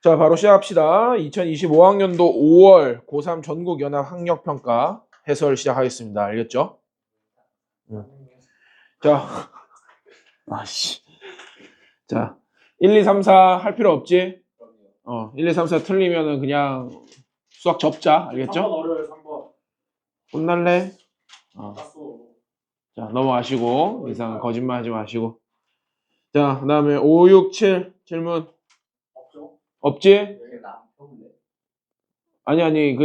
자, 바로 시작합시다. 2025학년도 5월 고3 전국연합학력평가 해설 시작하겠습니다. 알겠죠? 자, 자, 1, 2, 3, 4 할 필요 없지? 1, 2, 3, 4 틀리면은 그냥 수학 접자. 알겠죠? 3번 어려워요, 3번. 혼날래? 땄어. 자, 넘어가시고, 이상 거짓말 하지 마시고. 자, 그 다음에 5, 6, 7 질문. 없죠? 없지? 아니,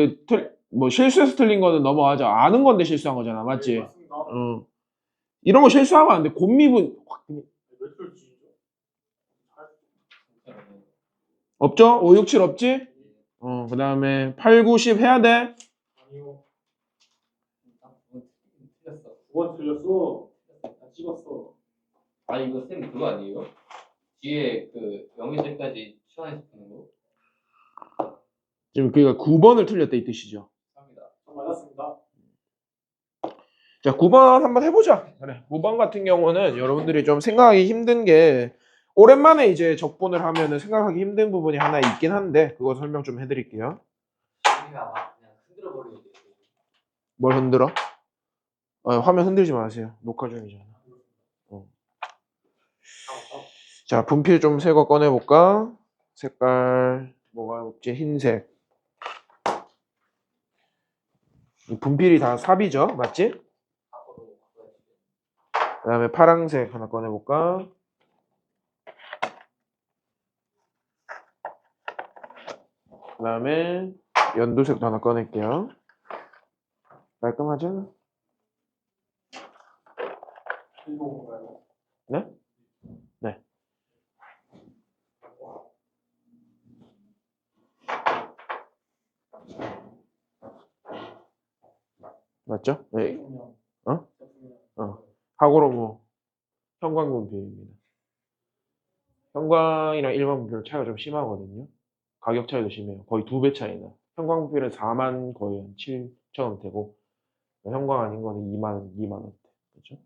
실수해서 틀린 거는 넘어가자. 아는 건데 실수한 거잖아. 맞지? 네, 맞습니다. 이런 거 실수하면 안 돼. 곤미분 확. 몇 줄지죠? 없죠? 5, 6, 7 없지? 그 다음에 8, 9, 10 해야 돼? 아니요. 9번 틀렸어. 다 찍었어. 아 이거 쌤 그거 아니에요? 뒤에 그 0에서 1까지 시간에서 푸는 거? 지금 그니까 9번을 틀렸다 이 뜻이죠. 합니다. 맞았습니다. 자, 9번 한번 해보자. 그래. 9번 같은 경우는 여러분들이 좀 생각하기 힘든 게 오랜만에 이제 적분을 하면은 생각하기 힘든 부분이 하나 있긴 한데 그거 설명 좀 해드릴게요. 우리가 그냥 흔들어 버리면 돼. 뭘 흔들어? 화면 흔들지 마세요. 녹화 중이잖아. 자, 분필 좀 새 거 꺼내볼까? 색깔 뭐가 없지? 흰색. 이 분필이 다 삽이죠? 맞지? 그 다음에 파랑색 하나 꺼내볼까? 그 다음에 연두색도 하나 꺼낼게요. 깔끔하죠? 이거인가요? 네? 네. 맞죠? 네. 하고로 뭐 형광분필입니다. 형광이랑 일반 분필 차이가 좀 심하거든요. 가격 차이도 심해요. 거의 2배 차이나. 형광분필은 4만 거의 한 7천 원대고 형광 아닌 거는 2만 원대. 그렇죠?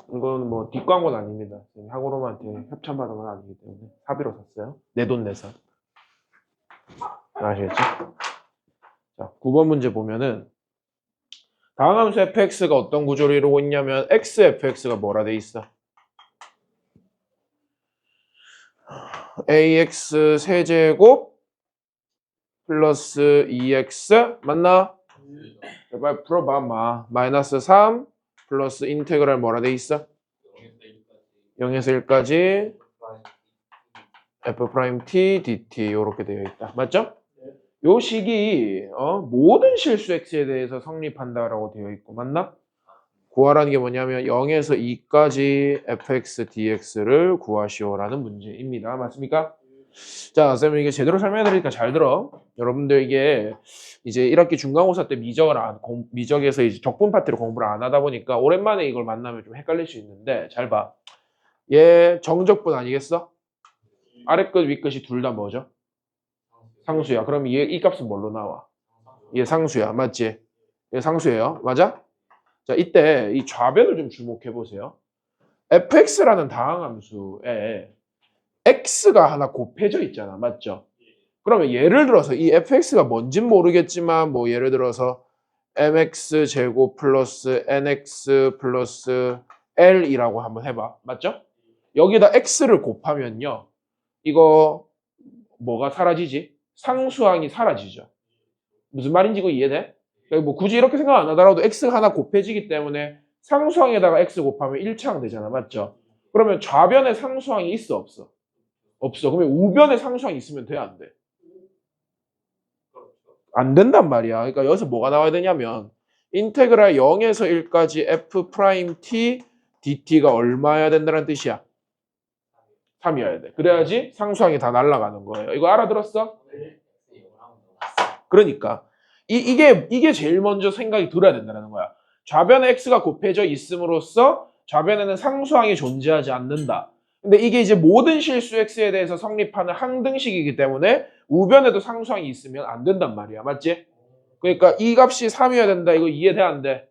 이건 뭐 뒷광고는 아닙니다. 하고로한테 협찬받은 건 아니기 때문에 사비로 샀어요. 내 돈 내서. 아시겠죠? 자, 9번 문제 보면은 다음 함수 fx가 어떤 구조를 이루고 있냐면 xfx가 뭐라 돼 있어? ax 세제곱 플러스 2x 맞나? 제발 풀어봐 마. 마이너스 3 플러스 인테그랄 뭐라 돼 있어? 0에서 1까지 f't dt 이렇게 되어 있다. 맞죠? 요 식이 모든 실수 x에 대해서 성립한다라고 되어 있고 맞나? 구하라는 게 뭐냐면 0에서 2까지 fx dx를 구하시오라는 문제입니다. 맞습니까? 자, 쌤은 이게 제대로 설명해 드리니까 잘 들어. 여러분들 이게 이제 1학기 중간고사 때 미적에서 이제 적분 파트를 공부를 안 하다 보니까 오랜만에 이걸 만나면 좀 헷갈릴 수 있는데 잘 봐. 얘 정적분 아니겠어? 아래 끝, 위 끝이 둘 다 뭐죠? 상수야. 그럼 이 값은 뭘로 나와? 얘 상수야. 맞지? 얘 상수예요. 맞아? 자, 이때 이 좌변을 좀 주목해 보세요. fx라는 다항함수에 x가 하나 곱해져 있잖아. 맞죠? 그러면 예를 들어서 이 fx가 뭔진 모르겠지만 뭐 예를 들어서 mx 제곱 플러스 nx 플러스 l이라고 한번 해봐. 맞죠? 여기다 x를 곱하면요. 이거 뭐가 사라지지? 상수항이 사라지죠. 무슨 말인지 이거 이해돼? 그러니까 뭐 굳이 이렇게 생각 안 하더라도 x가 하나 곱해지기 때문에 상수항에다가 x 곱하면 1차항 되잖아. 맞죠? 그러면 좌변에 상수항이 있어 없어? 없어. 그러면 우변에 상수항이 있으면 돼 안 돼? 안 된단 말이야. 그러니까 여기서 뭐가 나와야 되냐면 인테그랄 0에서 1까지 f't dt가 얼마여야 된다는 뜻이야? 3이어야 돼. 그래야지 상수항이 다 날아가는 거예요. 이거 알아들었어? 그러니까 이게 제일 먼저 생각이 들어야 된다는 거야. 좌변에 x가 곱해져 있음으로써 좌변에는 상수항이 존재하지 않는다. 근데 이게 이제 모든 실수 x에 대해서 성립하는 항등식이기 때문에 우변에도 상수항이 있으면 안 된단 말이야. 맞지? 그러니까 이 값이 3이어야 된다. 이거 이해돼 안 돼?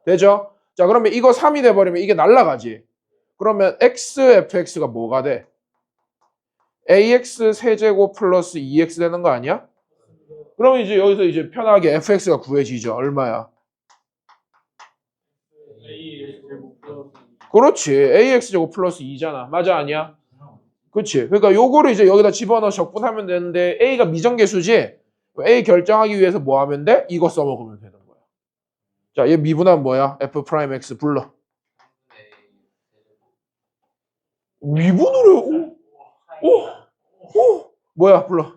되죠? 자, 그러면 이거 3이 돼버리면 이게 날아가지. 그러면 xfx가 뭐가 돼? ax 세제곱 플러스 2x 되는 거 아니야? 그러면 이제 여기서 이제 편하게 fx가 구해지죠. 얼마야? A 제곱 플러스 그렇지. ax 제곱 플러스 2잖아. 맞아 아니야? 그렇지. 그러니까 요거를 이제 여기다 집어넣어 적분하면 되는데 a가 미정계수지? a 결정하기 위해서 뭐 하면 돼? 이거 써먹으면 되는 거야. 자, 얘 미분하면 뭐야? f 프라임 x 불러. 미분으로 오! 뭐야? 불러.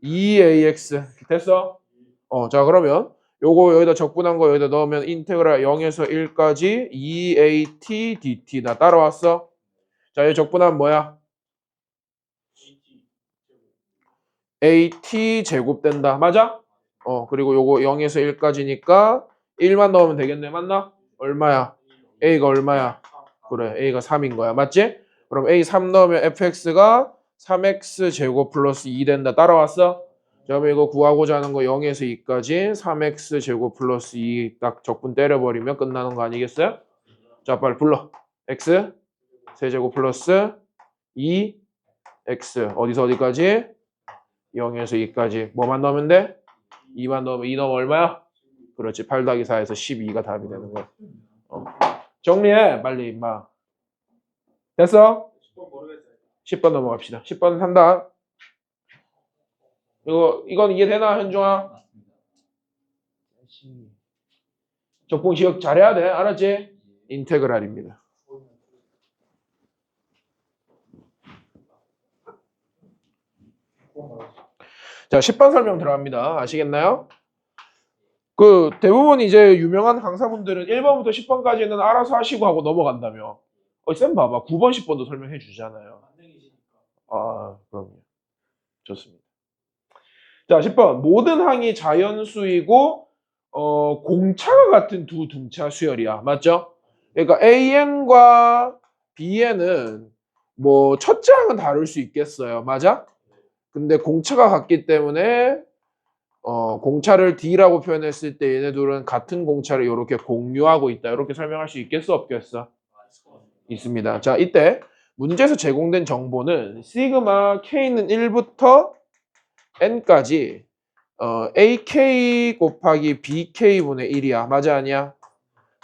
2ax. 됐어? 자, 그러면 요거 여기다 적분한 거 여기다 넣으면 인테그랄 0에서 1까지 2at dt 나 따라왔어? 자, 얘 적분하면 뭐야? at 제곱 된다. 맞아? 그리고 요거 0에서 1까지니까 1만 넣으면 되겠네. 맞나? 얼마야? a가 얼마야? 그래, a가 3인 거야. 맞지? 그럼 a 3 넣으면 fx가 3x 제곱 플러스 2 된다. 따라왔어? 자, 그럼 이거 구하고자 하는 거 0에서 2까지 3x 제곱 플러스 2 딱 적분 때려버리면 끝나는 거 아니겠어요? 자, 빨리 불러. x 세제곱 플러스 2x 어디서 어디까지? 0에서 2까지 뭐만 넣으면 돼? 2만 넣으면 2 넣으면 얼마야? 그렇지. 8 더하기 4에서 12가 답이 되는 거야. 정리해 빨리 임마. 됐어? 10번 모르겠어요. 10번 넘어갑시다. 10번 산다. 이건 이해되나 현중아? 적분 기억 잘해야 돼. 알았지? 인테그랄입니다. 자, 10번 설명 들어갑니다. 아시겠나요? 그 대부분 이제 유명한 강사분들은 1번부터 10번까지는 알아서 하시고 하고 넘어간다며. 쌤 봐봐. 9번, 10번도 설명해 주잖아요. 그럼요. 좋습니다. 자, 10번. 모든 항이 자연수이고 공차가 같은 두 등차 수열이야. 맞죠? 그러니까 AN과 BN은 뭐 첫째 항은 다를 수 있겠어요. 맞아? 근데 공차가 같기 때문에 공차를 D라고 표현했을 때 얘네 둘은 같은 공차를 이렇게 공유하고 있다. 이렇게 설명할 수 있겠어? 없겠어? 있습니다. 자, 이때 문제에서 제공된 정보는 시그마 K는 1부터 N까지 AK 곱하기 BK분의 1이야. 맞아 아니야?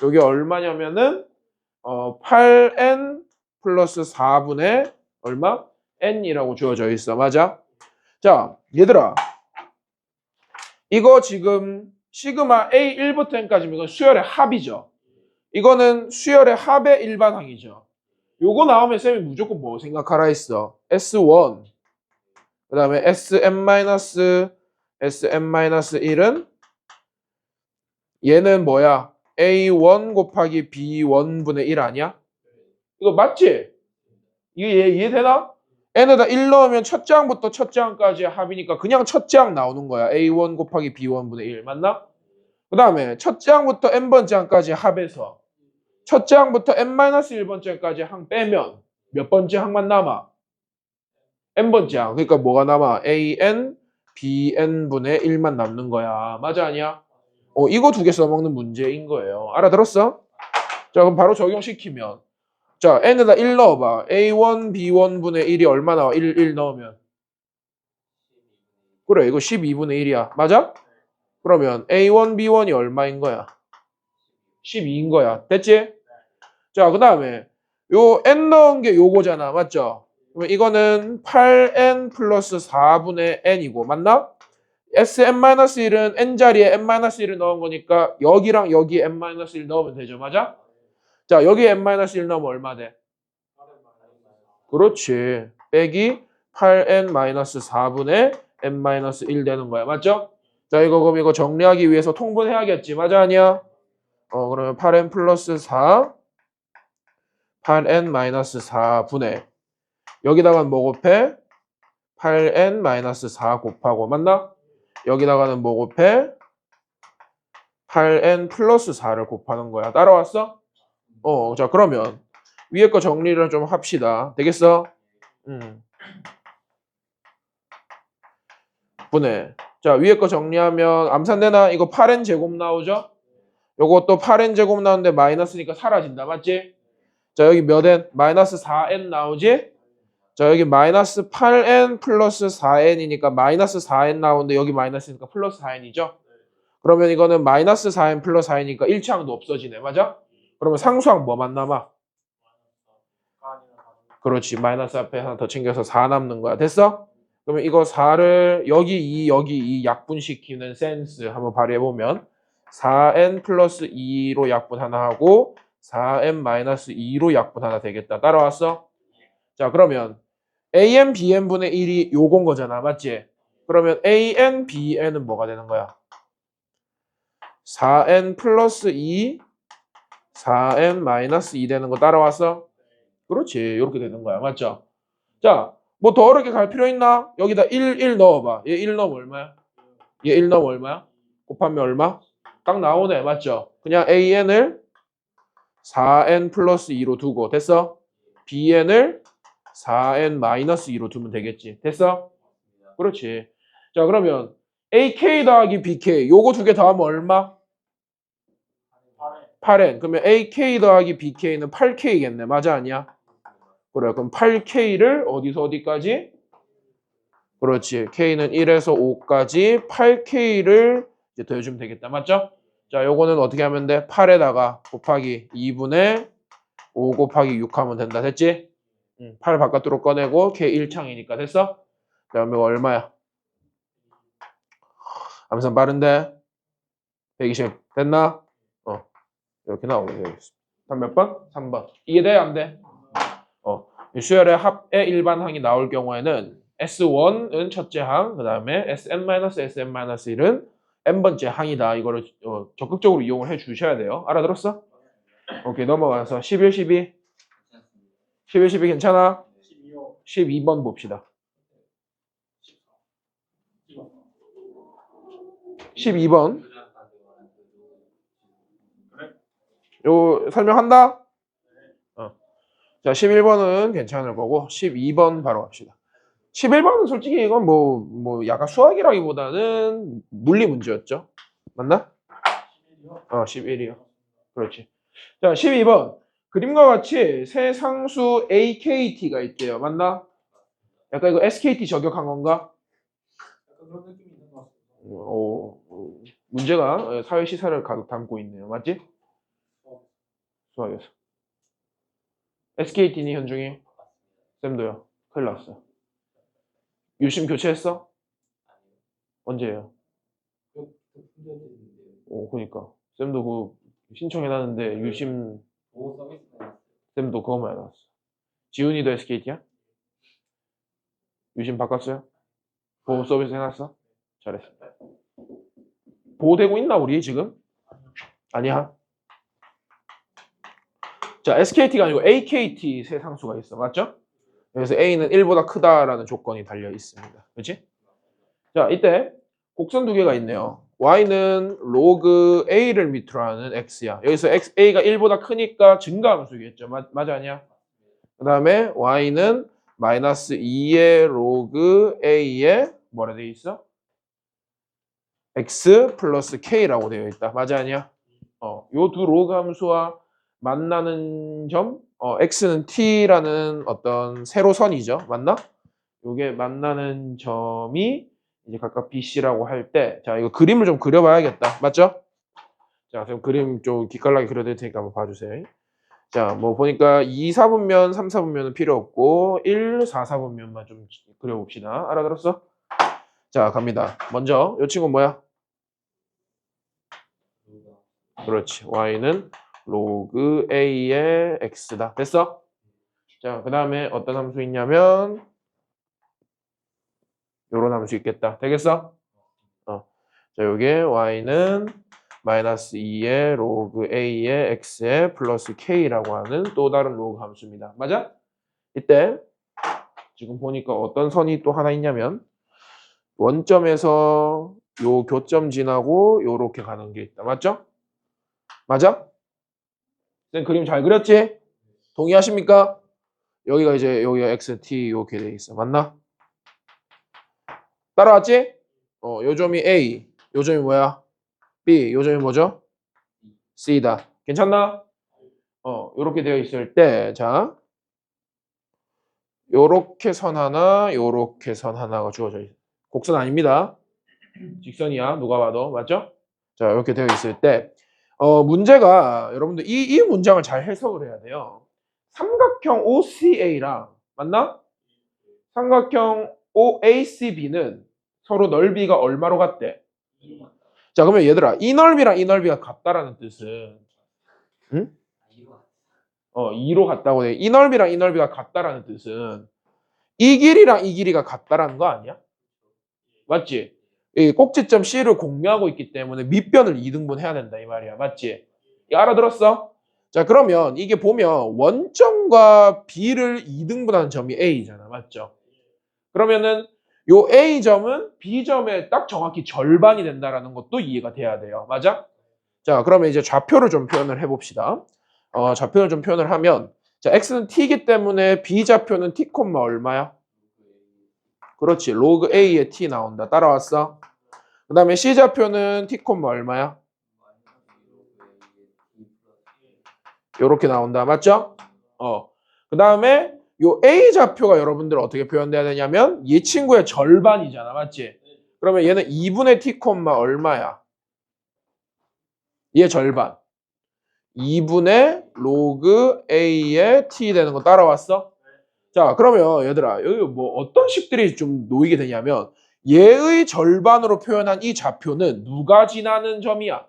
여기 얼마냐면은 8N 플러스 4분의 얼마? N이라고 주어져 있어. 맞아? 자, 얘들아. 이거 지금 시그마 A 1부터 N까지면 이건 수열의 합이죠. 이거는 수열의 합의 일반항이죠. 요거 나오면 쌤이 무조건 뭐 생각하라 했어? S1 그 다음에 SM-1은 얘는 뭐야? A1 곱하기 B1분의 1 아니야? 이거 맞지? 이게 이해되나? n에다 1 넣으면 첫째 항부터 첫째 항까지 합이니까 그냥 첫째 항 나오는 거야. A1 곱하기 B1분의 1 맞나? 그 다음에 첫째 항부터 n번째 항까지 합해서 첫째 항부터 n-1번째까지 항 빼면 몇 번째 항만 남아? n번째 항. 그러니까 뭐가 남아? an, bn분의 1만 남는 거야. 맞아 아니야? 이거 두 개 써먹는 문제인 거예요. 알아들었어? 자, 그럼 바로 적용시키면 자, n에다 1 넣어봐. a1, b1분의 1이 얼마 나와? 1 넣으면. 그래, 이거 12분의 1이야. 맞아? 그러면 a1, b1이 얼마인 거야? 12인 거야. 됐지? 자, 그 다음에 요 n 넣은 게 요거잖아. 맞죠? 그러면 이거는 8n 플러스 4분의 n이고 맞나? Sn-1은 n자리에 n-1을 넣은 거니까 여기랑 여기 n-1 넣으면 되죠. 맞아? 자, 여기 n-1 넣으면 얼마 돼? 그렇지. 빼기 8n-4분의 n-1 되는 거야. 맞죠? 자, 그럼 이거 정리하기 위해서 통분해야겠지. 맞아 아니야? 그러면 8n 플러스 4 8n-4분의 여기다가는 뭐 곱해? 8n-4 곱하고 맞나? 여기다가는 뭐 곱해? 8n 플러스 4를 곱하는 거야. 따라왔어? 자 그러면 위에 거 정리를 좀 합시다. 되겠어? 분해. 자, 위에 거 정리하면 암산되나? 이거 8n 제곱 나오죠? 요거 또 8n 제곱 나오는데 마이너스니까 사라진다. 맞지? 자, 여기 몇 n? 마이너스 4n 나오지? 자, 여기 마이너스 8n 플러스 4n이니까 마이너스 4n 나오는데 여기 마이너스니까 플러스 4n이죠? 그러면 이거는 마이너스 4n 플러스 4n이니까 1차항도 없어지네. 맞아? 그러면 상수항 뭐만 남아? 그렇지. 마이너스 앞에 하나 더 챙겨서 4 남는 거야. 됐어? 그러면 이거 4를 여기 2 약분시키는 센스 한번 발휘해보면 4n 플러스 2로 약분 하나 하고 4n 마이너스 2로 약분 하나 되겠다. 따라왔어? 자, 그러면 an, bn 분의 1이 요건 거잖아. 맞지? 그러면 an, bn은 뭐가 되는 거야? 4n 플러스 2, 4n 마이너스 2 되는 거 따라왔어? 그렇지. 이렇게 되는 거야. 맞죠? 자, 뭐 더 어렵게 갈 필요 있나? 여기다 1 넣어봐. 얘 1 넣으면 얼마야? 얘 1 넣으면 얼마야? 곱하면 얼마? 딱 나오네. 맞죠? 그냥 an을 4n 플러스 2로 두고 됐어? bn을 4n 마이너스 2로 두면 되겠지. 됐어? 그렇지. 자, 그러면 AK 더하기 BK 요거 두 개 더하면 얼마? 8n. 그러면 AK 더하기 BK는 8K겠네. 맞아 아니야? 그래. 그럼 8K를 어디서 어디까지? 그렇지. K는 1에서 5까지 8K를 이제 더해주면 되겠다. 맞죠? 자, 요거는 어떻게 하면 돼? 8에다가 곱하기 2분의 5 곱하기 6 하면 된다. 됐지? 8 바깥으로 꺼내고 K 1창이니까 됐어? 그 다음에 얼마야? 암산 빠른데? 120 됐나? 이렇게 나오게 되겠습니다. 다음 몇 번? 3번. 이해돼? 안 돼? 수열의 합의 일반항이 나올 경우에는 S1은 첫째 항, 그 다음에 Sn-Sn-1은 n번째 항이다. 이거를 적극적으로 이용을 해 주셔야 돼요. 알아들었어? 오케이, 넘어가서 11, 12. 11, 12 괜찮아? 12번 봅시다. 12번. 요 설명한다? 자, 11번은 괜찮을 거고 12번 바로 갑시다. 11번은 솔직히 이건 뭐 약간 수학이라기보다는 물리 문제였죠. 맞나? 11이요. 그렇지. 자, 12번. 그림과 같이 세 상수 AKT가 있대요. 맞나? 약간 이거 SKT 저격한 건가? 그런 느낌이 있는 것 같습니다. 문제가 사회 시사를 가득 담고 있네요. 맞지? 수학에서. SKT니 현중이? 쌤도요. 큰일 났어. 유심 교체했어? 언제예요? 그니까. 쌤도 그 신청해놨는데 유심 보호 서비스는 쌤도 그거만 해놨어. 지훈이도 SKT야? 유심 바꿨어요? 보호 서비스 해놨어? 잘했어. 보호되고 있나 우리 지금? 아니야. 자, SKT가 아니고 AKT 세 상수가 있어. 맞죠? 그래서 A는 1보다 크다라는 조건이 달려 있습니다. 그렇지? 자, 이때 곡선 두 개가 있네요. Y는 로그 A를 밑으로 하는 X야. 여기서 A가 1보다 크니까 증가함수겠죠. 맞아 아니야? 그 다음에 Y는 마이너스 2의 로그 A에 뭐라 되어 있어? X 플러스 K라고 되어 있다. 맞아 아니야? 요 두 로그 함수와 만나는 점, X는 T라는 어떤 세로선이죠. 맞나? 요게 만나는 점이 이제 각각 BC라고 할 때, 자, 이거 그림을 좀 그려봐야겠다. 맞죠? 자, 그럼 그림 좀 기깔나게 그려드릴 테니까 한번 봐주세요. 자, 뭐 보니까 2, 4분면, 3, 4분면은 필요 없고 1, 4, 4분면만 좀 그려봅시다. 알아들었어? 자, 갑니다. 먼저 이 친구 뭐야? 그렇지. Y는 로그 A의 X다. 됐어? 자, 그 다음에 어떤 함수 있냐면 요런 함수 있겠다. 되겠어? 자, 요게 Y는 마이너스 2의 로그 A의 X의 플러스 K라고 하는 또 다른 로그 함수입니다. 맞아? 이때 지금 보니까 어떤 선이 또 하나 있냐면 원점에서 요 교점 지나고 요렇게 가는 게 있다. 맞죠? 맞아? 쌤 그림 잘 그렸지? 동의하십니까? 여기가 이제 여기가 XT 이렇게 돼 있어. 맞나? 따라왔지? 요 점이 A, 요 점이 뭐야? B, 요 점이 뭐죠? C다. 괜찮나? 요렇게 되어 있을 때, 자, 요렇게 선 하나, 요렇게 선 하나가 주어져 있어요. 곡선 아닙니다. 직선이야. 누가 봐도. 맞죠? 자, 이렇게 되어 있을 때 문제가 여러분들 이 문장을 잘 해석을 해야 돼요. 삼각형 OCA랑 맞나? 삼각형 OACB는 서로 넓이가 얼마로 같대? 자, 그러면 얘들아, 이 넓이랑 이 넓이가 같다라는 뜻은 2로 같다고 돼. 이 넓이랑 이 넓이가 같다라는 뜻은 이 길이랑 이 길이가 같다라는 거 아니야? 맞지? 이 꼭지점 C를 공유하고 있기 때문에 밑변을 2등분 해야 된다 이 말이야. 맞지? 이거 알아들었어? 자, 그러면 이게 보면 원점과 B를 2등분하는 점이 A잖아. 맞죠? 그러면은 요 A점은 B점의 딱 정확히 절반이 된다라는 것도 이해가 돼야 돼요. 맞아? 자, 그러면 이제 좌표를 좀 표현을 해봅시다. 좌표를 좀 표현을 하면 자, X는 T이기 때문에 B좌표는 T, 얼마야? 그렇지. 로그 A에 T 나온다. 따라왔어? 그 다음에 C좌표는 T, 얼마야? 요렇게 나온다. 맞죠? 그 다음에 요 A좌표가 여러분들 어떻게 표현돼야 되냐면 이 친구의 절반이잖아. 맞지? 그러면 얘는 2분의 T, 얼마야? 얘 절반. 2분의 로그 A의 T 되는 거 따라왔어? 자, 그러면 얘들아, 여기 뭐 어떤 식들이 좀 놓이게 되냐면 얘의 절반으로 표현한 이 좌표는 누가 지나는 점이야?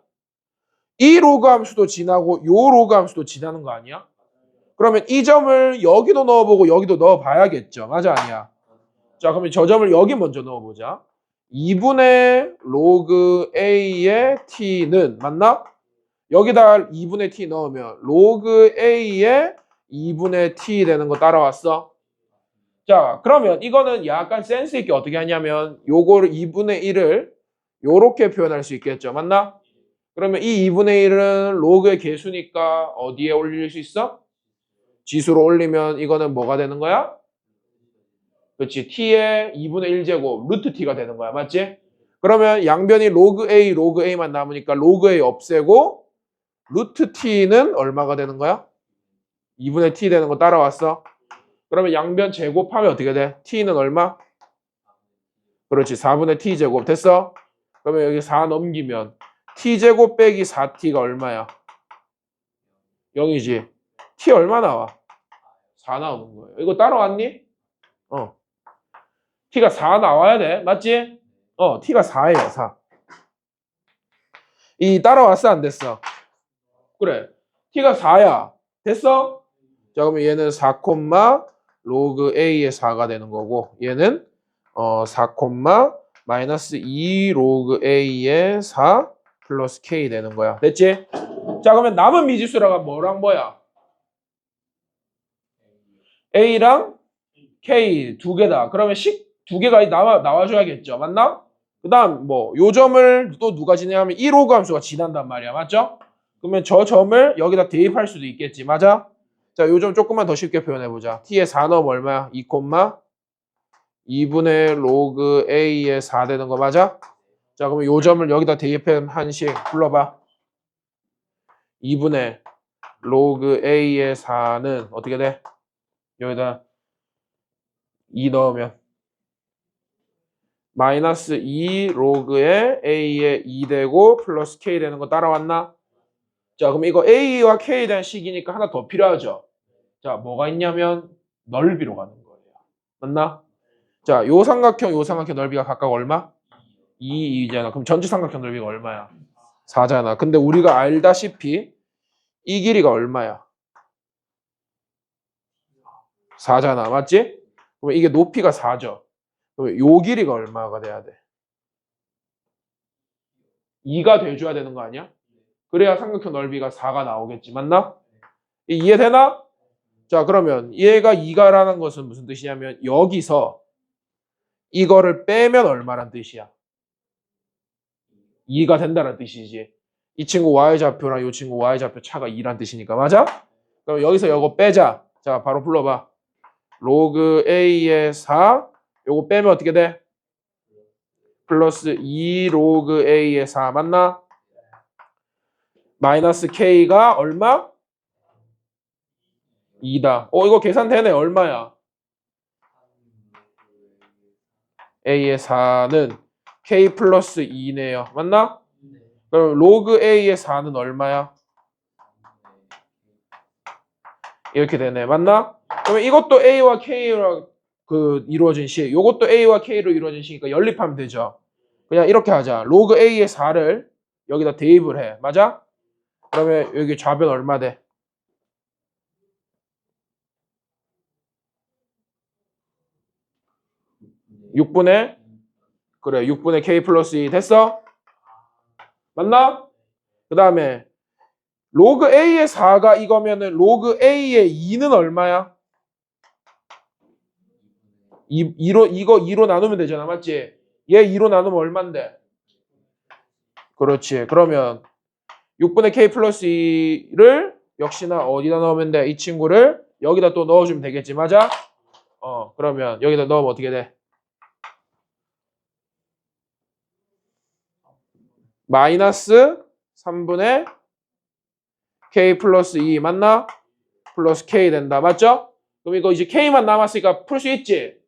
이 로그 함수도 지나고 요 로그 함수도 지나는 거 아니야? 그러면 이 점을 여기도 넣어보고 여기도 넣어봐야겠죠. 맞아, 아니야? 자, 그러면 저 점을 여기 먼저 넣어보자. 2분의 로그 A의 T는 맞나? 여기다 2분의 T 넣으면 로그 A의 2분의 T 되는 거 따라왔어? 자, 그러면 이거는 약간 센스 있게 어떻게 하냐면 요거를 2분의 1을 요렇게 표현할 수 있겠죠. 맞나? 그러면 이 2분의 1은 로그의 개수니까 어디에 올릴 수 있어? 지수로 올리면 이거는 뭐가 되는 거야? 그렇지. T의 2분의 1제곱 루트 T가 되는 거야. 맞지? 그러면 양변이 로그 A만 남으니까 로그 A 없애고 루트 T는 얼마가 되는 거야? 2분의 T 되는 거 따라왔어? 그러면 양변 제곱하면 어떻게 돼? T는 얼마? 그렇지. 4분의 T제곱. 됐어? 그러면 여기 4 넘기면 T제곱 빼기 4T가 얼마야? 0이지. T 얼마 나와? 4 나오는 거예요. 이거 따라왔니? T가 4 나와야 돼. 맞지? T가 4예요. 4. 이 따라왔어? 안 됐어? 그래. T가 4야. 됐어? 자, 그러면 얘는 4, 로그 A의 4가 되는 거고 얘는 4, 마이너스 2 로그 A의 4 플러스 K 되는 거야. 됐지? 자, 그러면 남은 미지수라가 뭐랑 뭐야? A랑 K 두 개다. 그러면 두 개가 나와줘야겠죠. 맞나? 그 다음 요 점을 또 누가 지나냐면 1 로그 함수가 지난단 말이야. 맞죠? 그러면 저 점을 여기다 대입할 수도 있겠지. 맞아? 자, 요 점 조금만 더 쉽게 표현해보자. T의 4 넣으면 얼마야? 2, 2분의 로그 A의 4 되는 거 맞아? 자, 그러면 요 점을 여기다 대입해 한식 불러봐. 2분의 로그 A의 4는 어떻게 돼? 여기다 2 넣으면 마이너스 2 로그의 A의 2 되고 플러스 K 되는 거 따라왔나? 자, 그럼 이거 A와 K에 대한 식이니까 하나 더 필요하죠. 자, 뭐가 있냐면 넓이로 가는 거예요. 맞나? 자, 요 삼각형 넓이가 각각 얼마? 2잖아. 그럼 전체 삼각형 넓이가 얼마야? 4잖아. 근데 우리가 알다시피 이 길이가 얼마야? 4잖아. 맞지? 그럼 이게 높이가 4죠. 그럼 요 길이가 얼마가 돼야 돼? 2가 돼줘야 되는 거 아니야? 그래야 삼각형 넓이가 4가 나오겠지. 맞나? 이해되나? 자, 그러면 얘가 2가라는 것은 무슨 뜻이냐면 여기서 이거를 빼면 얼마란 뜻이야? 2가 된다는 뜻이지. 이 친구 y좌표랑 이 친구 y좌표 차가 2란 뜻이니까. 맞아? 그럼 여기서 이거 빼자. 자, 바로 불러봐. 로그 A의 4 요거 빼면 어떻게 돼? 플러스 2 로그 A의 4 맞나? 마이너스 K가 얼마? 2다. 이거 계산되네. 얼마야? A의 4는 K 플러스 2네요. 맞나? 네. 그럼 로그 A의 4는 얼마야? 이렇게 되네. 맞나? 그러면 이것도 A와 K로 이루어진 식, 이것도 A와 K로 이루어진 식이니까 연립하면 되죠. 그냥 이렇게 하자. 로그 A의 4를 여기다 대입을 해. 맞아? 그러면 여기 좌변 얼마 돼? 6분의 그래 6분의 K 플러스 2 됐어? 맞나? 그 다음에 로그 A의 4가 이거면은 로그 A의 2는 얼마야? 2로 이거 2로 나누면 되잖아. 맞지? 얘 2로 나누면 얼만데? 그렇지. 그러면 6분의 K 플러스 2를 역시나 어디다 넣으면 돼? 이 친구를 여기다 또 넣어주면 되겠지. 맞아? 그러면 여기다 넣으면 어떻게 돼? 마이너스 3분의 K 플러스 2 맞나? 플러스 K 된다. 맞죠? 그럼 이거 이제 K만 남았으니까 풀 수 있지?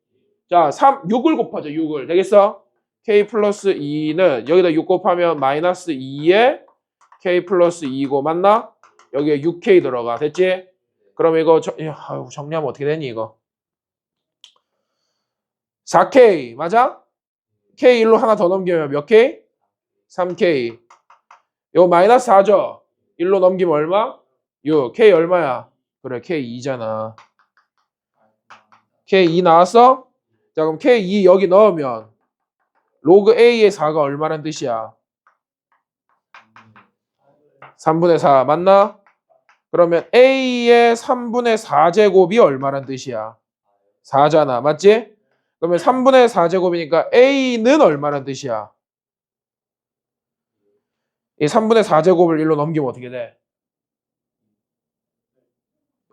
자, 6을 곱하자. 6을. 되겠어? K 플러스 2는 여기다 6 곱하면 마이너스 2에 K 플러스 2고 맞나? 여기에 6K 들어가. 됐지? 그럼 이거 정리하면 어떻게 되니 이거? 4K 맞아? K 1로 하나 더 넘기면 몇 K? 3K. 이거 마이너스 4죠? 1로 넘기면 얼마? 6. K 얼마야? 그래 K 2잖아. K 2 나왔어? 자 그럼 K 2 여기 넣으면 로그 A의 4가 얼마란 뜻이야? 3분의 4 맞나? 그러면 A의 3분의 4제곱이 얼마란 뜻이야? 4잖아. 맞지? 그러면 3분의 4제곱이니까 A는 얼마란 뜻이야? 이 3분의 4제곱을 1로 넘기면 어떻게 돼?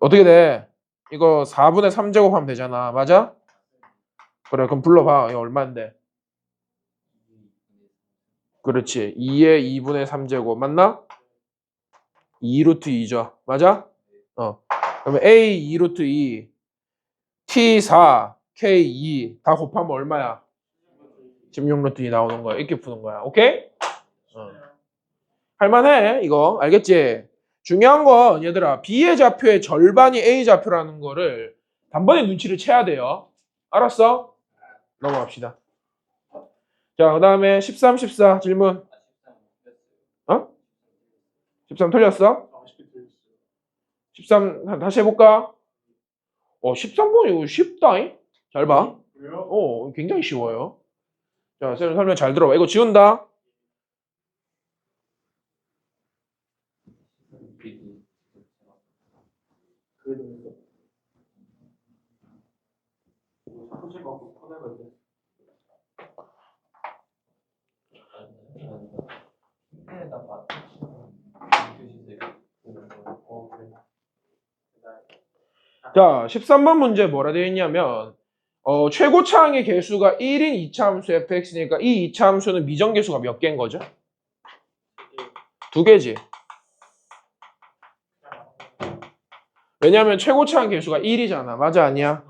어떻게 돼? 이거 4분의 3제곱 하면 되잖아. 맞아? 그래 그럼 불러봐. 이거 얼마인데? 그렇지. 2의 2분의 3제곱 맞나? 2루트 2죠. 맞아? 그러면 A 2루트 2 T4 K2 다 곱하면 얼마야? 16루트 2 나오는 거야. 이렇게 푸는 거야. 오케이? 할만해 이거. 알겠지? 중요한 건 얘들아 B의 좌표의 절반이 A 좌표라는 거를 단번에 눈치를 채야 돼요. 알았어? 넘어갑시다. 자, 그 다음에 13, 14 질문. 13 틀렸어? 13 다시 해볼까? 13번 이거 쉽다잉? 잘 봐. 그래요? 굉장히 쉬워요. 자, 쌤 설명 잘 들어봐. 이거 지운다. 그래도 사무실 갖고 꺼내면 돼. 자, 13번 문제 뭐라 되어 있냐면 최고차항의 개수가 1인 2차 함수 fx니까 이 2차 함수는 미정계수가 몇 개인 거죠? 2개지. 왜냐하면 최고차항 개수가 1이잖아. 맞아 아니야?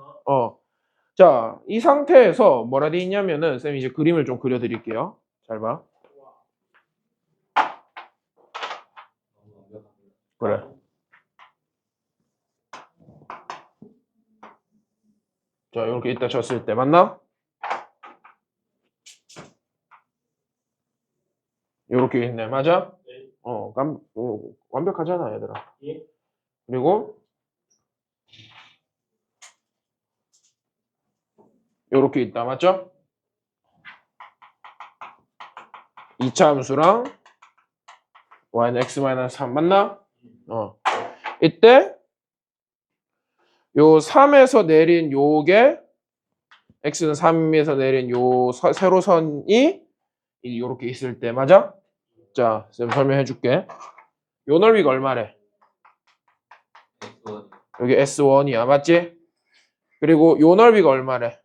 자, 이 상태에서 뭐라 되어 있냐면은 쌤이 이제 그림을 좀 그려드릴게요. 잘 봐. 그래. 자, 이렇게 이따 쳤을 때 맞나? 이렇게 있네. 맞아? 네. 완벽하잖아, 얘들아. 예. 그리고 이렇게 있다. 맞죠? 2차 함수랑 y는 x-3 맞나? 이때 요 3에서 내린 요게 x는 3에서 내린 요 세로선이 요렇게 있을 때 맞아? 자, 쌤 설명해 줄게. 요 넓이가 얼마래? 여기 S1이야. 맞지? 그리고 요 넓이가 얼마래?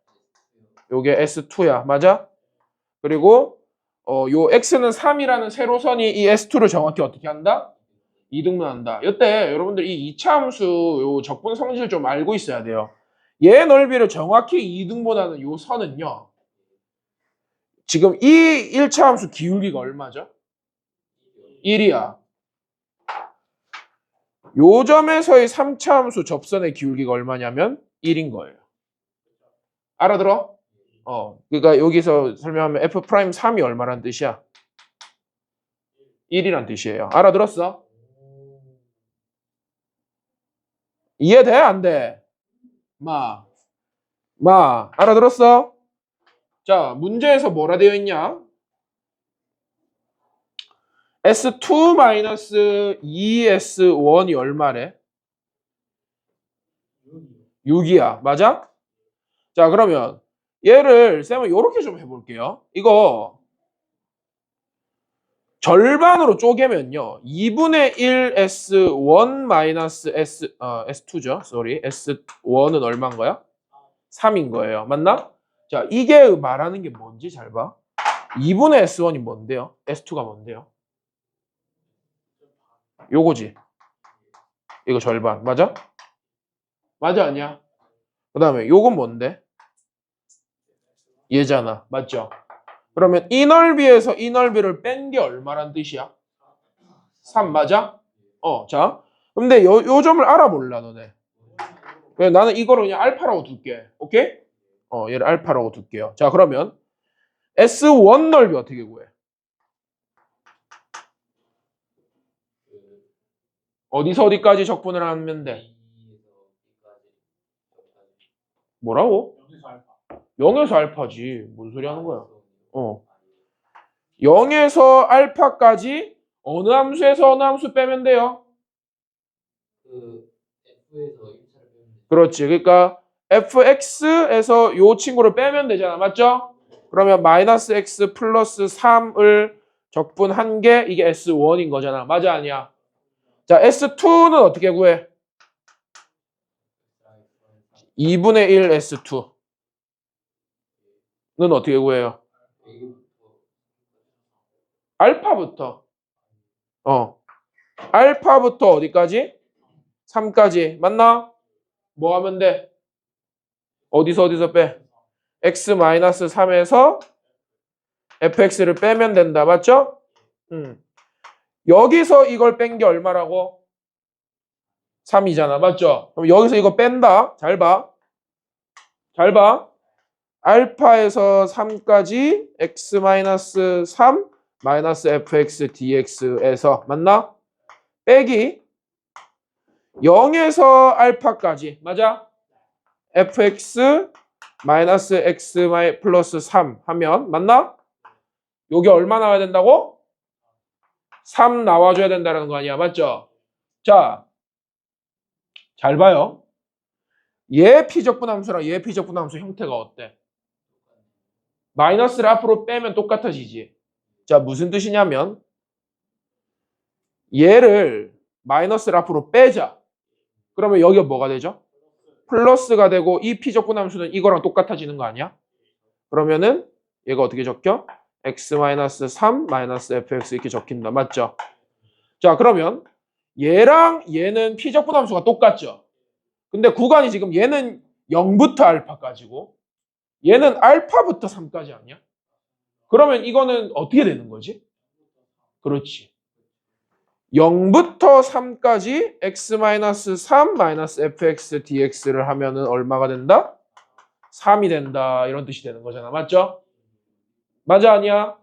요게 S2야. 맞아? 그리고 요 X는 3이라는 세로선이 이 S2를 정확히 어떻게 한다? 이등분한다. 이때 여러분들 이 2차 함수 요 적분 성질을 좀 알고 있어야 돼요. 얘 넓이를 정확히 이등분하는 요 선은요. 지금 이 1차 함수 기울기가 얼마죠? 1이야. 요 점에서의 3차 함수 접선의 기울기가 얼마냐면 1인 거예요. 알아들어? 그러니까 여기서 설명하면 F'3이 얼마란 뜻이야? 1이란 뜻이에요. 알아들었어? 이해돼? 안 돼? 알아들었어? 자, 문제에서 뭐라 되어 있냐? S2-2S1이 얼마래? 6이야. 맞아? 자, 그러면 얘를 쌤은 이렇게 좀 해볼게요. 이거 절반으로 쪼개면요. 2분의 1 S1 마이너스 S2죠. sorry. S1은 얼마인 거야? 3인 거예요. 맞나? 자, 이게 말하는 게 뭔지 잘 봐. 2분의 S1이 뭔데요? S2가 뭔데요? 요거지. 이거 절반. 맞아? 맞아 아니야? 그 다음에 요건 뭔데? 얘잖아. 맞죠? 그러면 이 넓이에서 이 넓이를 뺀 게 얼마란 뜻이야? 3 맞아? 자. 근데 요 점을 알아볼라 너네. 그래, 나는 이거를 그냥 알파라고 둘게. 오케이? 얘를 알파라고 둘게요. 자, 그러면 S1 넓이 어떻게 구해? 어디서 어디까지 적분을 하면 돼? 뭐라고? 0에서 알파지. 뭔 소리 하는 거야? 0에서 알파까지 어느 함수에서 어느 함수 빼면 돼요? 그 F에서 1차를 빼면 돼. 그렇지. 그러니까 fx에서 요 친구를 빼면 되잖아. 맞죠? 그러면 마이너스 x 플러스 3을 적분한 게 이게 S1인 거잖아. 맞아 아니야? 자, S2는 어떻게 구해? 2분의 1 S2는 어떻게 구해요? 알파부터. 알파부터 어디까지? 3까지. 맞나? 뭐 하면 돼? 어디서 빼? x-3에서 fx를 빼면 된다. 맞죠? 여기서 이걸 뺀 게 얼마라고? 3이잖아. 맞죠? 그럼 여기서 이거 뺀다. 잘 봐. 잘 봐. 알파에서 3까지 x-3 마이너스 fx dx에서 맞나? 빼기 0에서 알파까지. 맞아? fx 마이너스 x 플러스 3 하면 맞나? 여기 얼마 나와야 된다고? 3 나와줘야 된다는 거 아니야. 맞죠? 자, 잘 봐요. 얘 피적분함수랑 얘 피적분함수 형태가 어때? 마이너스를 앞으로 빼면 똑같아지지. 자, 무슨 뜻이냐면 얘를 마이너스를 앞으로 빼자. 그러면 여기가 뭐가 되죠? 플러스가 되고 이 피적분함수는 이거랑 똑같아지는 거 아니야? 그러면은 얘가 어떻게 적혀? x-3 마이너스 fx 이렇게 적힌다. 맞죠? 자, 그러면 얘랑 얘는 피적분함수가 똑같죠? 근데 구간이 지금 얘는 0부터 알파까지고 얘는 알파부터 3까지 아니야? 그러면 이거는 어떻게 되는 거지? 그렇지. 0부터 3까지 x-3 fx dx를 하면은 얼마가 된다? 3이 된다. 이런 뜻이 되는 거잖아. 맞죠? 맞아 아니야?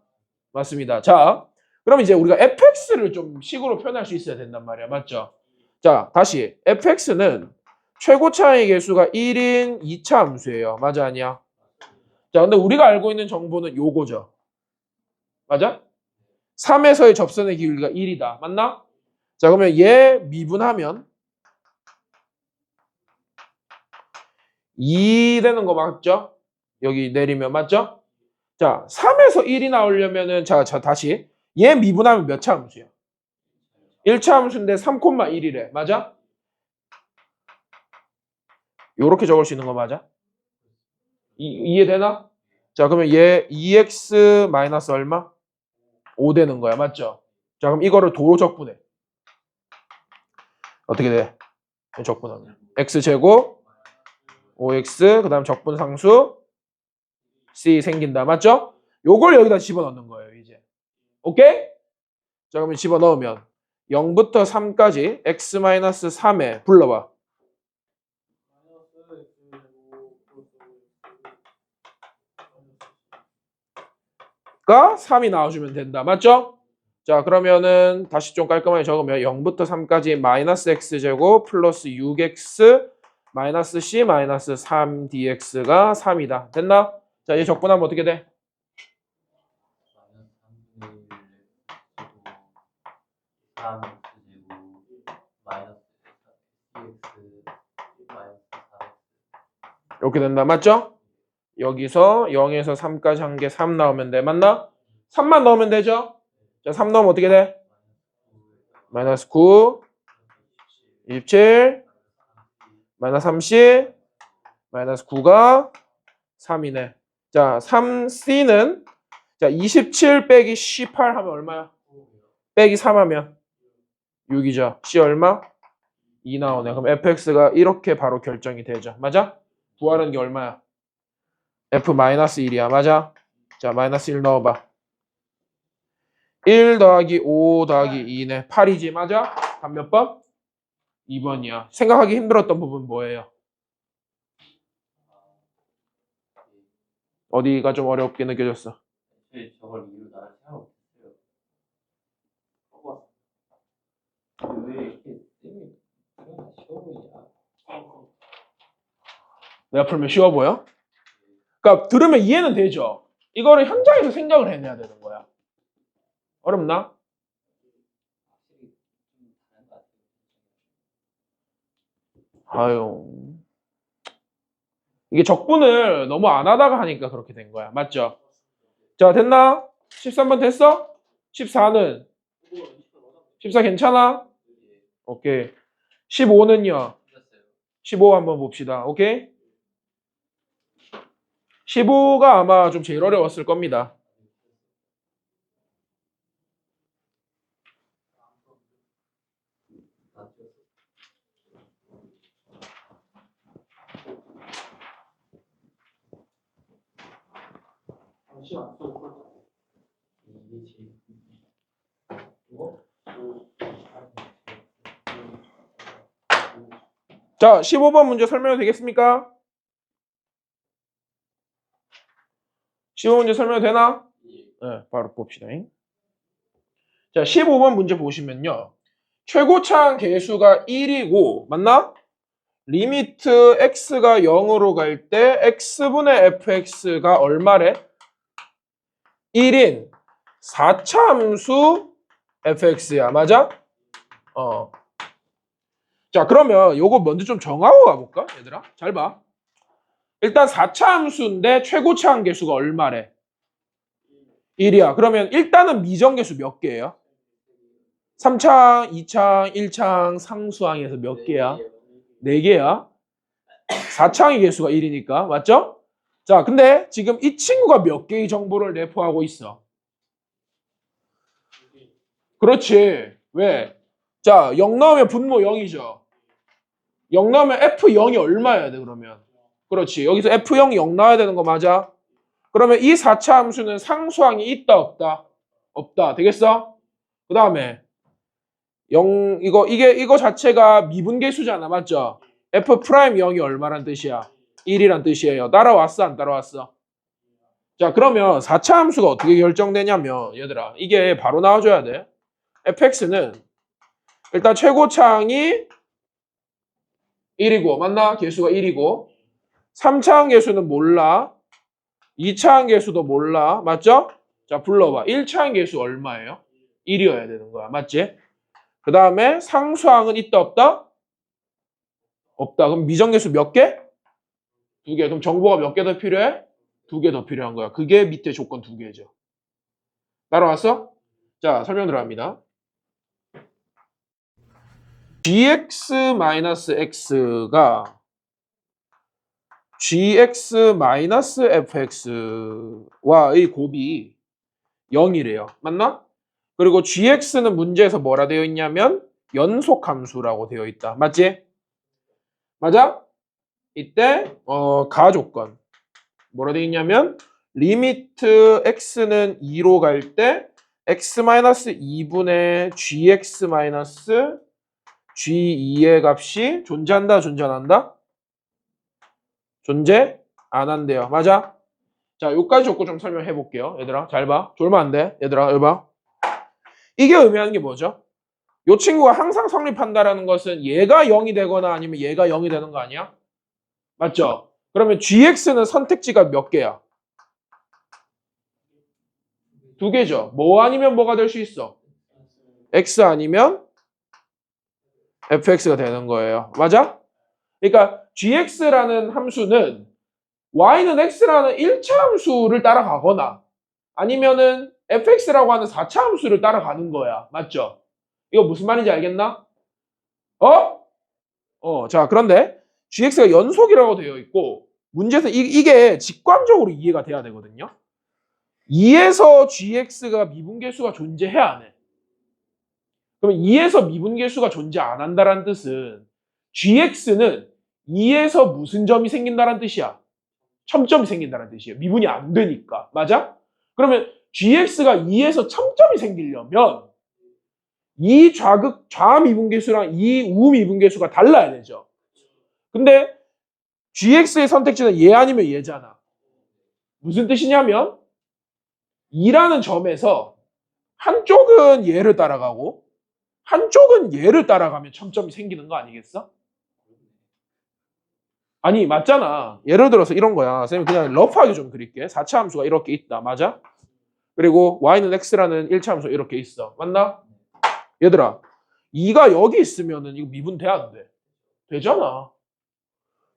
맞습니다. 자, 그럼 이제 우리가 fx를 좀 식으로 표현할 수 있어야 된단 말이야. 맞죠? 자, 다시 fx는 최고 차의 개수가 1인 2차 함수예요. 맞아 아니야? 자, 근데 우리가 알고 있는 정보는 요거죠. 맞아? 3에서의 접선의 기울기가 1이다. 맞나? 자, 그러면 얘 미분하면 2 되는 거 맞죠? 여기 내리면 맞죠? 자, 3에서 1이 나오려면은 자 다시 얘 미분하면 몇 차 함수야? 1차 함수인데 3,1이래. 맞아? 요렇게 적을 수 있는 거 맞아? 이해되나? 자, 그러면 얘 2x 마이너스 얼마? 5 되는 거야. 맞죠? 자, 그럼 이거를 도로 적분해. 어떻게 돼? 적분하면 x제곱 5x 그 다음 적분상수 c 생긴다. 맞죠? 요걸 여기다 집어넣는 거예요, 이제. 오케이? 자, 그러면 집어넣으면 0부터 3까지 x-3에 불러봐. 가 3이 나와주면 된다. 맞죠? 자, 그러면은 다시 좀 깔끔하게 적으면 0부터 3까지 마이너스 x제곱 플러스 6x 마이너스 c 마이너스 3dx가 3이다. 됐나? 자, 이제 적분하면 어떻게 돼? 이렇게 된다. 맞죠? 여기서 0에서 3까지 한 게 3 나오면 돼. 맞나? 3만 넣으면 되죠? 자, 3 넣으면 어떻게 돼? 마이너스 9, 27, 마이너스 30, 마이너스 9가 3이네. 자, 3c는 자 27 빼기 18 하면 얼마야? 빼기 3 하면 6이죠. c 얼마? 2 나오네. 그럼 fx가 이렇게 바로 결정이 되죠. 맞아? 구하는 게 얼마야? f-1이야. 맞아? 자, 마이너스 1 넣어봐. 1 더하기 5 더하기 2네. 8이지. 맞아? 답 몇 번? 2번이야. 생각하기 힘들었던 부분 뭐예요? 어디가 좀 어렵게 느껴졌어? 저걸 이유로 나를 생각 못했어요. 왜 이렇게 쌤이 쉬워 보이냐? 내가 풀면 쉬워 보여? 그러니까 들으면 이해는 되죠? 이거를 현장에서 생각을 해내야 되는 거야. 어렵나? 아유. 이게 적분을 너무 안 하다가 하니까 그렇게 된 거야. 맞죠? 자, 됐나? 13번 됐어? 14는? 14 괜찮아? 오케이. 15는요? 15 한번 봅시다. 오케이? 15가 아마 좀 제일 어려웠을 겁니다. 자, 15번 문제 설명 되겠습니까? 15번 문제 설명 되나? 네, 바로 봅시다. 자, 15번 문제 보시면요. 최고차항 계수가 1이고, 맞나? 리미트 x가 0으로 갈 때 x분의 fx가 얼마래? 1인 4차 함수 fx야. 맞아? 자, 그러면 요거 먼저 좀 정하고 가볼까? 얘들아, 잘 봐. 일단 4차 함수인데 최고차항 계수가 얼마래? 1이야. 그러면 일단은 미정계수 몇 개예요? 3창, 2창, 1창, 상수항에서 몇 개야? 4개야. 4창의 개수가 1이니까. 맞죠? 자, 근데 지금 이 친구가 몇 개의 정보를 내포하고 있어? 그렇지. 왜? 자, 0 나오면 분모 0이죠. 0 나오면 F0이 얼마여야 돼, 그러면? 그렇지. 여기서 F0이 0 나와야 되는 거 맞아? 그러면 이 4차 함수는 상수항이 있다, 없다? 없다. 되겠어? 그 다음에 0, 이거 자체가 미분계수잖아. 맞죠? F'0이 얼마란 뜻이야? 1이란 뜻이에요. 따라왔어, 안 따라왔어? 자, 그러면 4차 함수가 어떻게 결정되냐면, 얘들아, 이게 바로 나와줘야 돼. fx는 일단 최고차항이 1이고, 맞나? 계수가 1이고, 3차항 계수는 몰라. 2차항 계수도 몰라. 맞죠? 자, 불러봐. 1차항 계수 얼마예요? 1이어야 되는 거야. 맞지? 그 다음에 상수항은 있다, 없다? 없다. 그럼 미정계수 몇 개? 2개. 그럼 정보가 몇 개 더 필요해? 2개 더 필요한 거야. 그게 밑에 조건 2개죠. 따라왔어? 자, 설명 들어갑니다. gx-x가 gx-fx와의 곱이 0이래요. 맞나? 그리고 gx는 문제에서 뭐라 되어 있냐면 연속함수라고 되어 있다. 맞지? 맞아? 이때 가조건 뭐라 되어 있냐면 리미트 x는 2로 갈 때 x-2분의 gx-g2의 값이 존재한다, 존재 안 한다? 존재 안 한대요. 맞아? 자, 요까지 적고 좀 설명해 볼게요. 얘들아, 잘 봐. 졸면 안 돼. 얘들아, 여기 봐. 이게 의미하는 게 뭐죠? 요 친구가 항상 성립한다라는 것은 얘가 0이 되거나 아니면 얘가 0이 되는 거 아니야? 맞죠? 그러면 gx는 선택지가 몇 개야? 두 개죠. 뭐 아니면 뭐가 될 수 있어? x 아니면 fx가 되는 거예요. 맞아? 그러니까 gx라는 함수는 y는 x라는 1차 함수를 따라가거나 아니면은 fx라고 하는 4차 함수를 따라가는 거야. 맞죠? 이거 무슨 말인지 알겠나? 자, 그런데 gx가 연속이라고 되어 있고 문제에서 이게 직관적으로 이해가 돼야 되거든요. 2에서 gx가 미분계수가 존재해야 안 해. 그러면 2에서 미분계수가 존재 안 한다는 뜻은 gx는 2에서 무슨 점이 생긴다는 뜻이야? 첨점이 생긴다는 뜻이에요. 미분이 안 되니까. 맞아? 그러면 gx가 2에서 첨점이 생기려면 이 좌미분계수랑 이 우미분계수가 달라야 되죠. 근데 gx의 선택지는 얘 아니면 얘잖아. 무슨 뜻이냐면 2라는 점에서 한쪽은 얘를 따라가고 한쪽은 얘를 따라가면 첨점이 생기는 거 아니겠어? 아니, 맞잖아. 예를 들어서 이런 거야. 선생님 그냥 러프하게 좀 그릴게. 4차 함수가 이렇게 있다. 맞아? 그리고 y는 x라는 1차 함수 이렇게 있어. 맞나? 얘들아, 2가 여기 있으면은 이거 미분 돼, 안 돼? 되잖아.